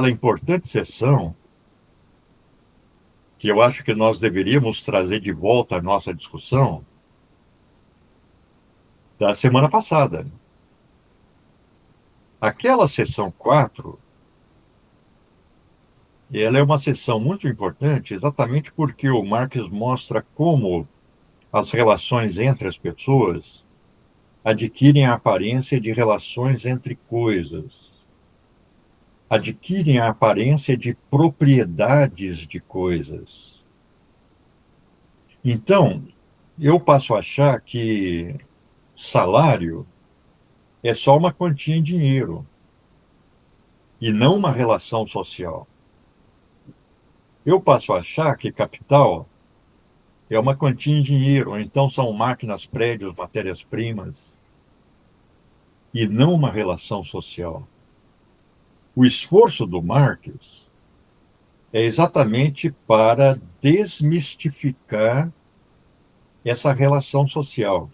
importante sessão que eu acho que nós deveríamos trazer de volta à nossa discussão da semana passada. Aquela sessão 4, ela é uma sessão muito importante exatamente porque o Marx mostra como as relações entre as pessoas adquirem a aparência de relações entre coisas, adquirem a aparência de propriedades de coisas. Então, eu passo a achar que salário é só uma quantia em dinheiro e não uma relação social. Eu passo a achar que capital é uma quantia em dinheiro, ou então são máquinas, prédios, matérias-primas, e não uma relação social. O esforço do Marx é exatamente para desmistificar essa relação social,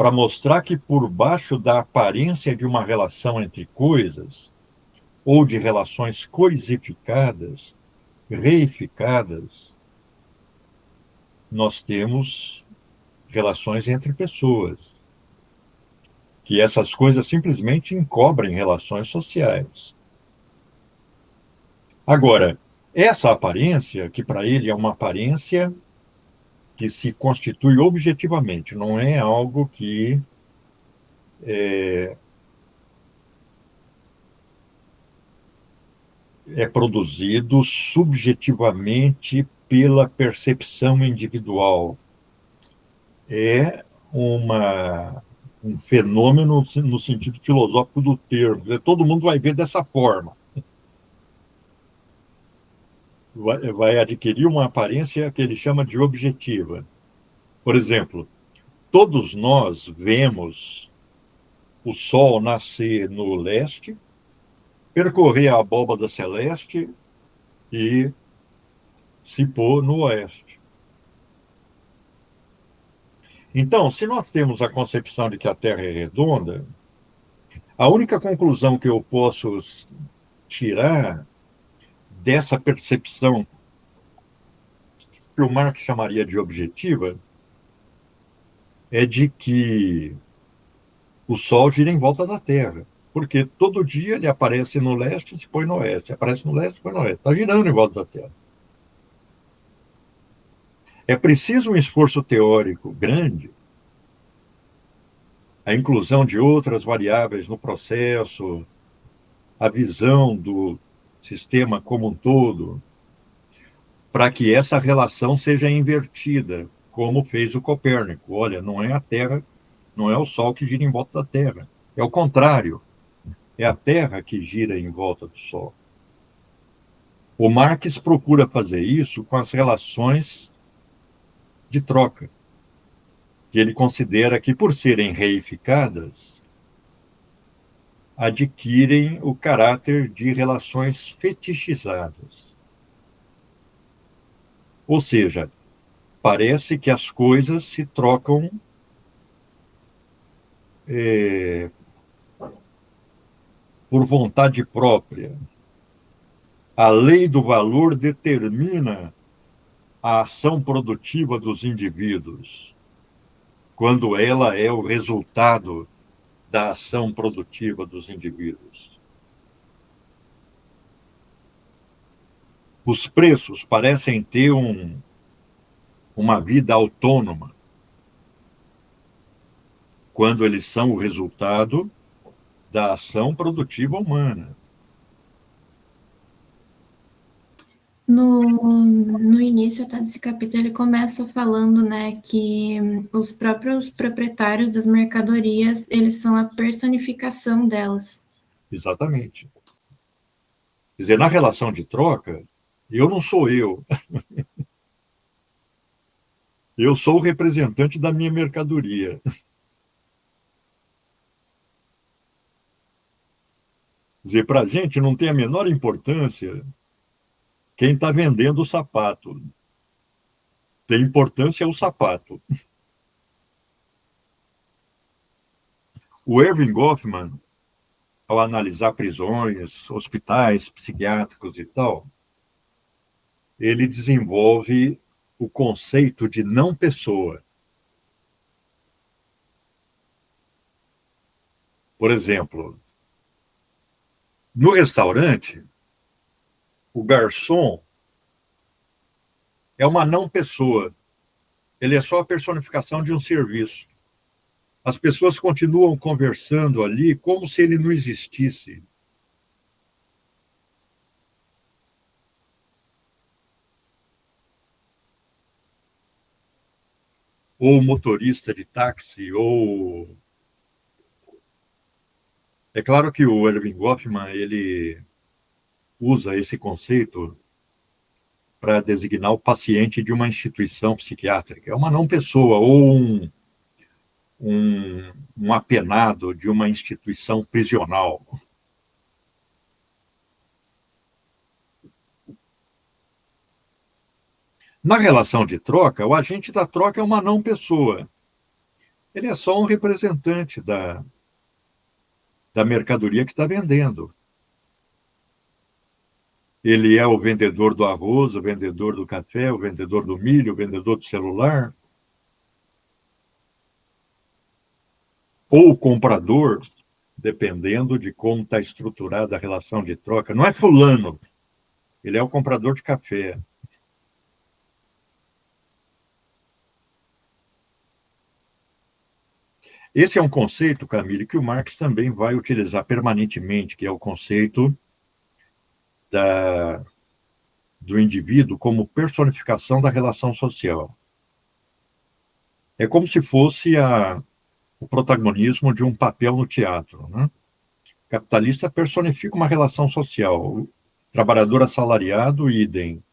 para mostrar que por baixo da aparência de uma relação entre coisas, ou de relações coisificadas, reificadas, nós temos relações entre pessoas, que essas coisas simplesmente encobrem relações sociais. Agora, essa aparência, que para ele é uma aparência que se constitui objetivamente, não é algo que é produzido subjetivamente pela percepção individual. É um fenômeno no sentido filosófico do termo. Todo mundo vai ver dessa forma. Vai adquirir uma aparência que ele chama de objetiva. Por exemplo, todos nós vemos o Sol nascer no leste, percorrer a abóbada celeste e se pôr no oeste. Então, se nós temos a concepção de que a Terra é redonda, a única conclusão que eu posso tirar dessa percepção que o Marx chamaria de objetiva é de que o Sol gira em volta da Terra. Porque todo dia ele aparece no leste e se põe no oeste. Aparece no leste e se põe no oeste. Está girando em volta da Terra. É preciso um esforço teórico grande, a inclusão de outras variáveis no processo, a visão do sistema como um todo, para que essa relação seja invertida, como fez o Copérnico. Olha, não é a Terra, não é o Sol que gira em volta da Terra. É o contrário. É a Terra que gira em volta do Sol. O Marx procura fazer isso com as relações de troca, que ele considera que, por serem reificadas, adquirem o caráter de relações fetichizadas. Ou seja, parece que as coisas se trocam por vontade própria. A lei do valor determina a ação produtiva dos indivíduos, quando ela é o resultado da ação produtiva dos indivíduos. Os preços parecem ter uma vida autônoma, quando eles são o resultado da ação produtiva humana. No início até desse capítulo, ele começa falando, né, que os próprios proprietários das mercadorias, eles são a personificação delas. Exatamente. Quer dizer, na relação de troca, eu não sou eu. Eu sou o representante da minha mercadoria. Quer dizer, para a gente não tem a menor importância quem está vendendo o sapato. Tem importância o sapato. O Erving Goffman, ao analisar prisões, hospitais psiquiátricos e tal, ele desenvolve o conceito de não pessoa. Por exemplo, no restaurante, o garçom é uma não pessoa. Ele é só a personificação de um serviço. As pessoas continuam conversando ali como se ele não existisse. Ou motorista de táxi, ou... É claro que o Erving Goffman, ele usa esse conceito para designar o paciente de uma instituição psiquiátrica. É uma não pessoa, ou um apenado de uma instituição prisional. Na relação de troca, o agente da troca é uma não pessoa. Ele é só um representante da mercadoria que está vendendo. Ele é o vendedor do arroz, o vendedor do café, o vendedor do milho, o vendedor do celular, ou o comprador, dependendo de como está estruturada a relação de troca. Não é fulano, ele é o comprador de café. Esse é um conceito, Camille, que o Marx também vai utilizar permanentemente, que é o conceito do indivíduo como personificação da relação social. É como se fosse o protagonismo de um papel no teatro, né? O capitalista personifica uma relação social. O trabalhador assalariado, idem.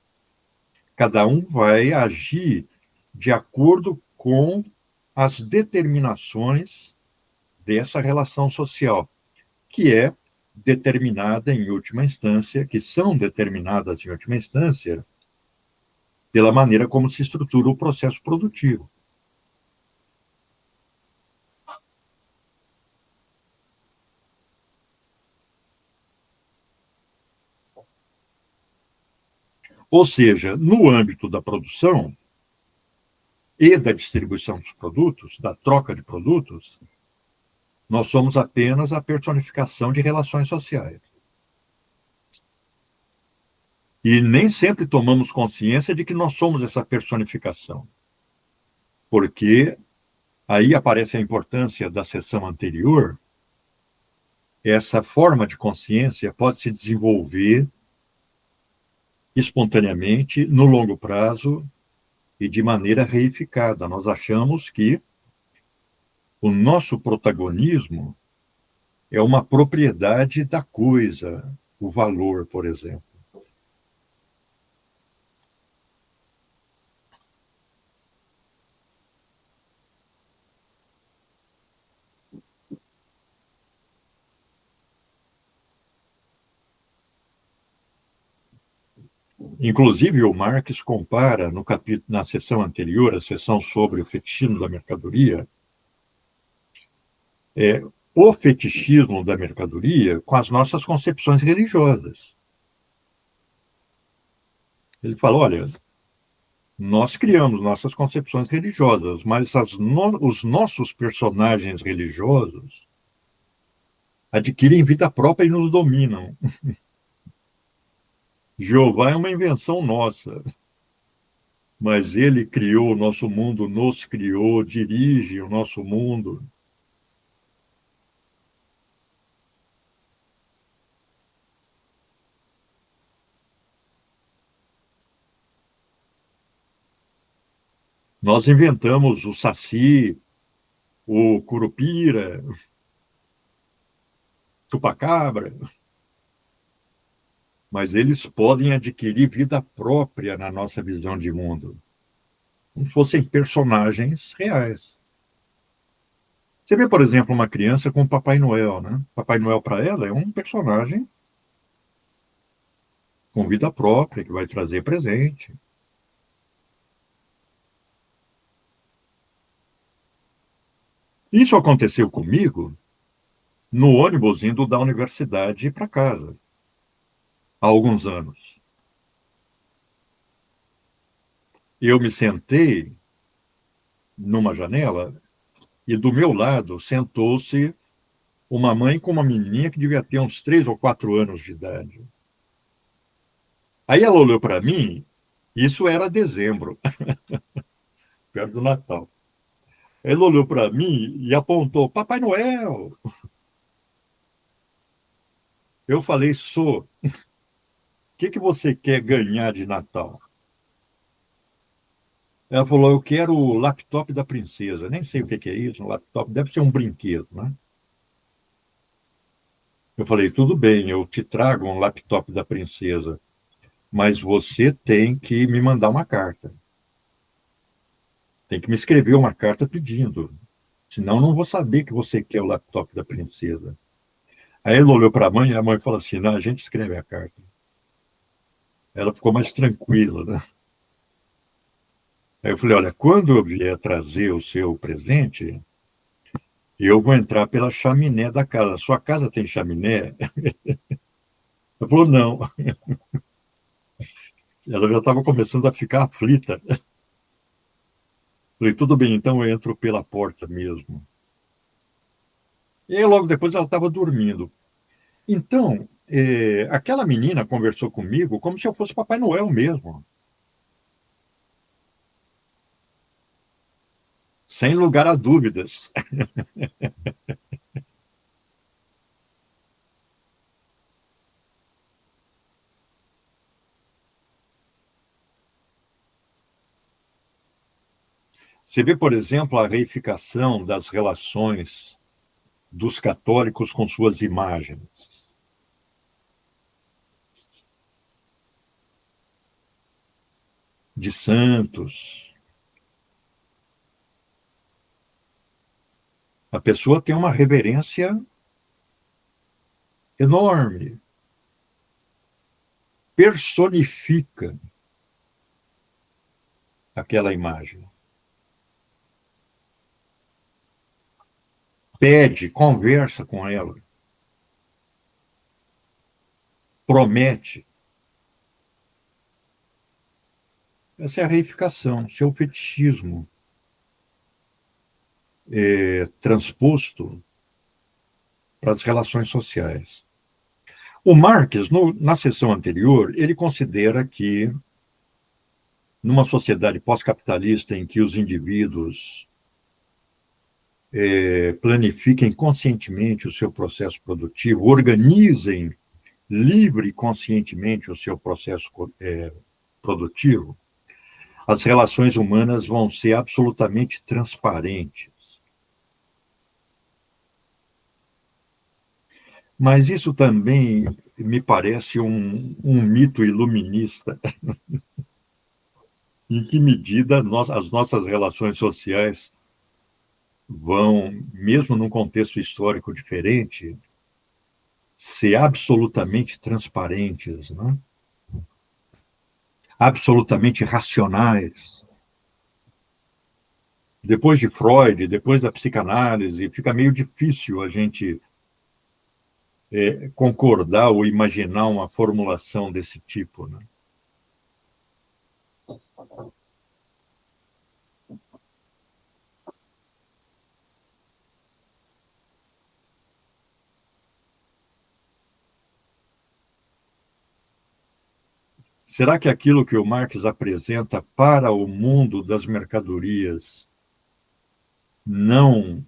Cada um vai agir de acordo com as determinações dessa relação social, que é determinada em última instância, que são determinadas em última instância, pela maneira como se estrutura o processo produtivo. Ou seja, no âmbito da produção e da distribuição dos produtos, da troca de produtos, nós somos apenas a personificação de relações sociais. E nem sempre tomamos consciência de que nós somos essa personificação. Porque aí aparece a importância da sessão anterior. Essa forma de consciência pode se desenvolver espontaneamente, no longo prazo e de maneira reificada. Nós achamos que o nosso protagonismo é uma propriedade da coisa, o valor, por exemplo. Inclusive, o Marx compara, no capítulo, na sessão anterior, a sessão sobre o fetichismo da mercadoria, o fetichismo da mercadoria com as nossas concepções religiosas. Ele fala, olha, nós criamos nossas concepções religiosas, mas os nossos personagens religiosos adquirem vida própria e nos dominam. Jeová é uma invenção nossa, mas ele criou o nosso mundo, nos criou, dirige o nosso mundo. Nós inventamos o saci, o curupira, chupacabra, mas eles podem adquirir vida própria na nossa visão de mundo, como se fossem personagens reais. Você vê, por exemplo, uma criança com o Papai Noel, né? Papai Noel, para ela, é um personagem com vida própria, que vai trazer presente. Isso aconteceu comigo no ônibus indo da universidade para casa, há alguns anos. Eu me sentei numa janela e do meu lado sentou-se uma mãe com uma menininha que devia ter uns 3 ou 4 anos de idade. Aí ela olhou para mim, isso era dezembro, perto do Natal. Ela olhou para mim e apontou, Papai Noel. Eu falei, sou. O que você quer ganhar de Natal? Ela falou, eu quero o laptop da princesa. Nem sei o que é isso, um laptop deve ser um brinquedo, né? Eu falei, tudo bem, eu te trago um laptop da princesa, mas você tem que me mandar uma carta. Tem que me escrever uma carta pedindo. Senão não vou saber que você quer o laptop da princesa. Aí ele olhou para a mãe e a mãe falou assim, não, a gente escreve a carta. Ela ficou mais tranquila, né? Aí eu falei, olha, quando eu vier trazer o seu presente, Eu vou entrar pela chaminé da casa. Sua casa tem chaminé? Ela falou, não. Ela já estava começando a ficar aflita. Falei, tudo bem, então eu entro pela porta mesmo. E aí, logo depois ela estava dormindo. Então, aquela menina conversou comigo como se eu fosse Papai Noel mesmo. Sem lugar a dúvidas. Você vê, por exemplo, a reificação das relações dos católicos com suas imagens. De santos. A pessoa tem uma reverência enorme. Personifica aquela imagem. Pede, conversa com ela. Promete. Essa é a reificação, seu fetichismo transposto para as relações sociais. O Marx, na sessão anterior, ele considera que, numa sociedade pós-capitalista em que os indivíduos planifiquem conscientemente o seu processo produtivo, organizem livre e conscientemente o seu processo produtivo, as relações humanas vão ser absolutamente transparentes. Mas isso também me parece um mito iluminista. Em que medida as nossas relações sociais vão, mesmo num contexto histórico diferente, ser absolutamente transparentes, né? Absolutamente racionais. Depois de Freud, depois da psicanálise, fica meio difícil a gente concordar ou imaginar uma formulação desse tipo, né? Será que aquilo que o Marx apresenta para o mundo das mercadorias não,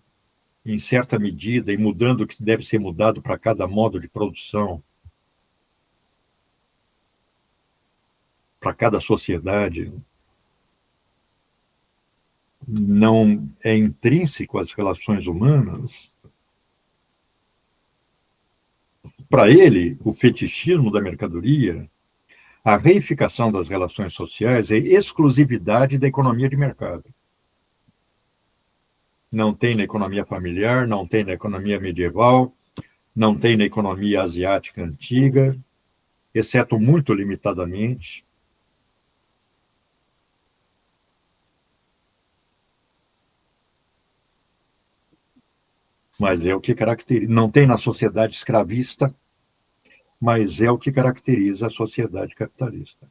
em certa medida, e mudando o que deve ser mudado para cada modo de produção, para cada sociedade, não é intrínseco às relações humanas? Para ele, o fetichismo da mercadoria, a reificação das relações sociais é exclusividade da economia de mercado. Não tem na economia familiar, não tem na economia medieval, não tem na economia asiática antiga, exceto muito limitadamente. Mas é o que caracteriza. Não tem na sociedade escravista, mas é o que caracteriza a sociedade capitalista.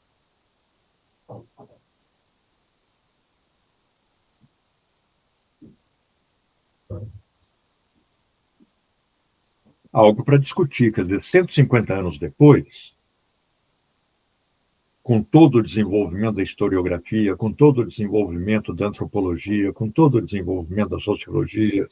Algo para discutir, quer dizer, 150 anos depois, com todo o desenvolvimento da historiografia, com todo o desenvolvimento da antropologia, com todo o desenvolvimento da sociologia,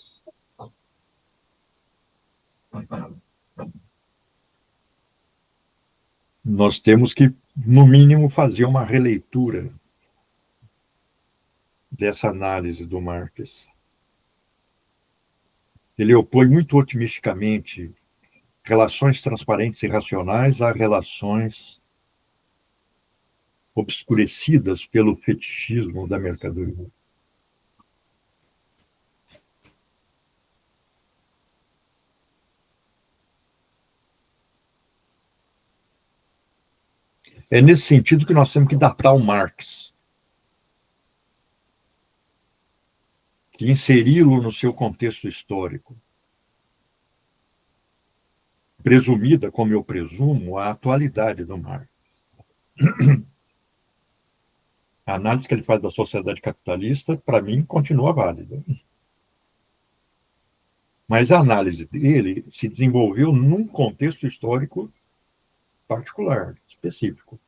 nós temos que, no mínimo, fazer uma releitura dessa análise do Marx. Ele opõe muito otimisticamente relações transparentes e racionais a relações obscurecidas pelo fetichismo da mercadoria. É nesse sentido que nós temos que adaptar o Marx. que inseri-lo no seu contexto histórico, presumida, como eu presumo, a atualidade do Marx. A análise que ele faz da sociedade capitalista, para mim, continua válida. Mas a análise dele se desenvolveu num contexto histórico particular, específico.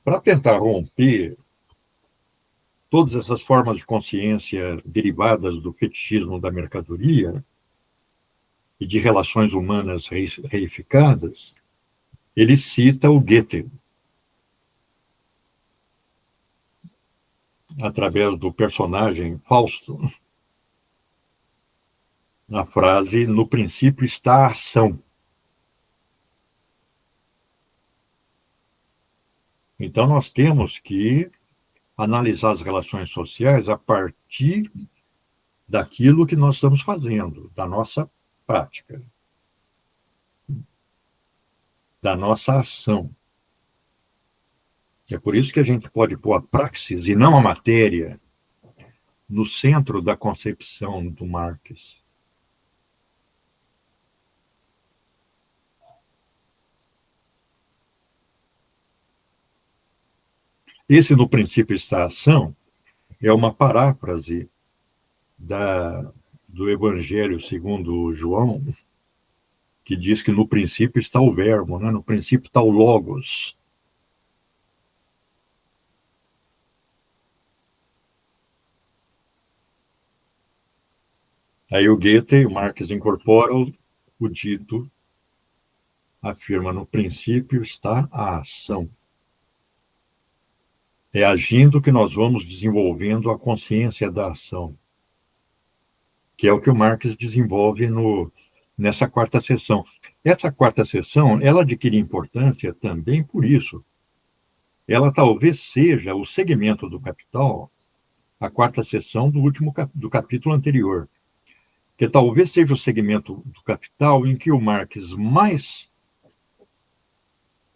Para tentar romper todas essas formas de consciência derivadas do fetichismo da mercadoria e de relações humanas reificadas, ele cita o Goethe, através do personagem Fausto, na frase: no princípio está a ação. Então, nós temos que analisar as relações sociais a partir daquilo que nós estamos fazendo, da nossa prática, da nossa ação. É por isso que a gente pode pôr a praxis, e não a matéria, no centro da concepção do Marx. Esse, no princípio, está a ação, é uma paráfrase do Evangelho segundo João, que diz que no princípio está o verbo, né? No princípio está o logos. Aí o Goethe, o Marx incorpora o dito, afirma: no princípio está a ação. É agindo que nós vamos desenvolvendo a consciência da ação, que é o que o Marx desenvolve nessa quarta seção. Essa quarta seção, ela adquire importância também por isso. Ela talvez seja o segmento do Capital, a quarta seção do capítulo anterior, que talvez seja o segmento do Capital em que o Marx mais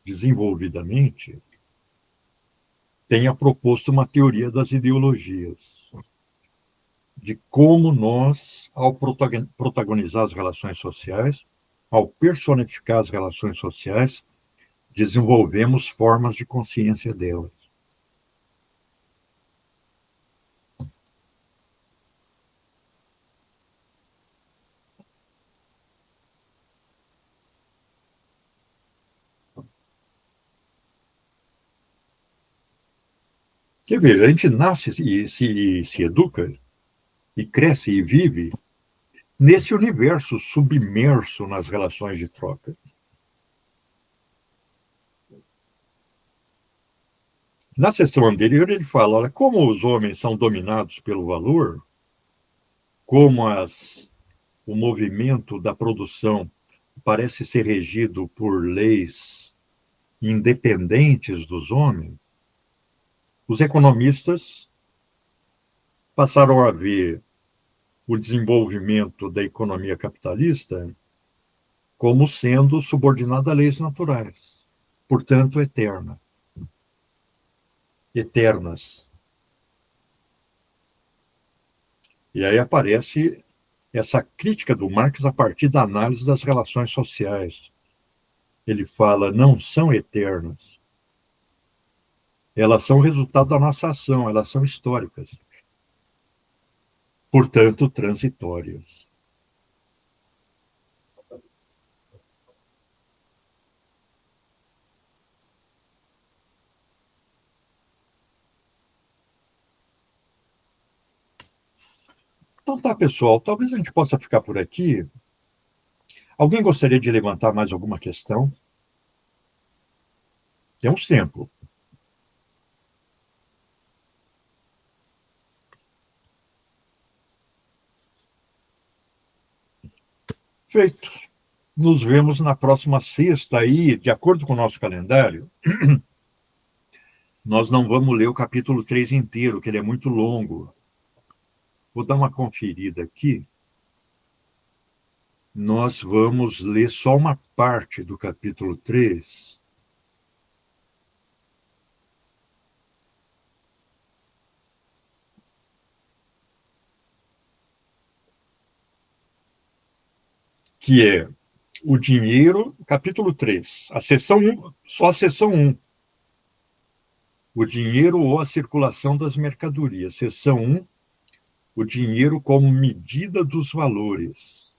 desenvolvidamente tenha proposto uma teoria das ideologias, de como nós, ao protagonizar as relações sociais, ao personificar as relações sociais, desenvolvemos formas de consciência delas. Porque, veja, a gente nasce e se educa, e cresce e vive nesse universo submerso nas relações de troca. Na sessão anterior, ele fala: olha, como os homens são dominados pelo valor, como o movimento da produção parece ser regido por leis independentes dos homens, os economistas passaram a ver o desenvolvimento da economia capitalista como sendo subordinado a leis naturais, portanto, eternas. E aí aparece essa crítica do Marx a partir da análise das relações sociais. Ele fala: não são eternas. Elas são resultado da nossa ação, elas são históricas. Portanto, transitórias. Então tá, pessoal, talvez a gente possa ficar por aqui. Alguém gostaria de levantar mais alguma questão? Temos tempo. Feito. Nos vemos na próxima sexta aí, de acordo com o nosso calendário. Nós não vamos ler o capítulo 3 inteiro, que ele é muito longo. Vou dar uma conferida aqui. nós vamos ler só uma parte do capítulo 3. Que é o dinheiro, capítulo 3, a seção 1, só a seção 1. O dinheiro ou a circulação das mercadorias. Seção 1, o dinheiro como medida dos valores.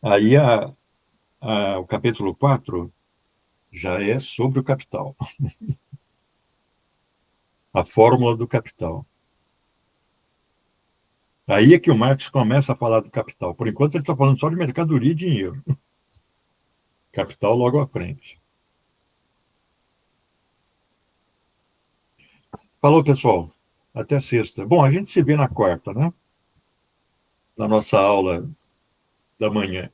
Aí o capítulo 4 já é sobre o capital. A fórmula do capital. Aí é que o Marx começa a falar do capital. Por enquanto, ele está falando só de mercadoria e dinheiro. Capital logo à frente. Falou, pessoal. Até sexta. Bom, a gente se vê na quarta, né? Na nossa aula da manhã.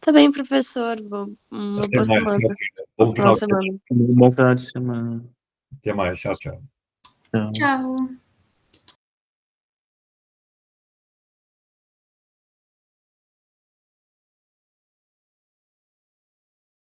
Tá bem, professor. Uma Até boa mais. semana. Bom Final final de de semana. semana. Um bom final de semana. Até mais. Tchau, tchau. Tchau. Tchau.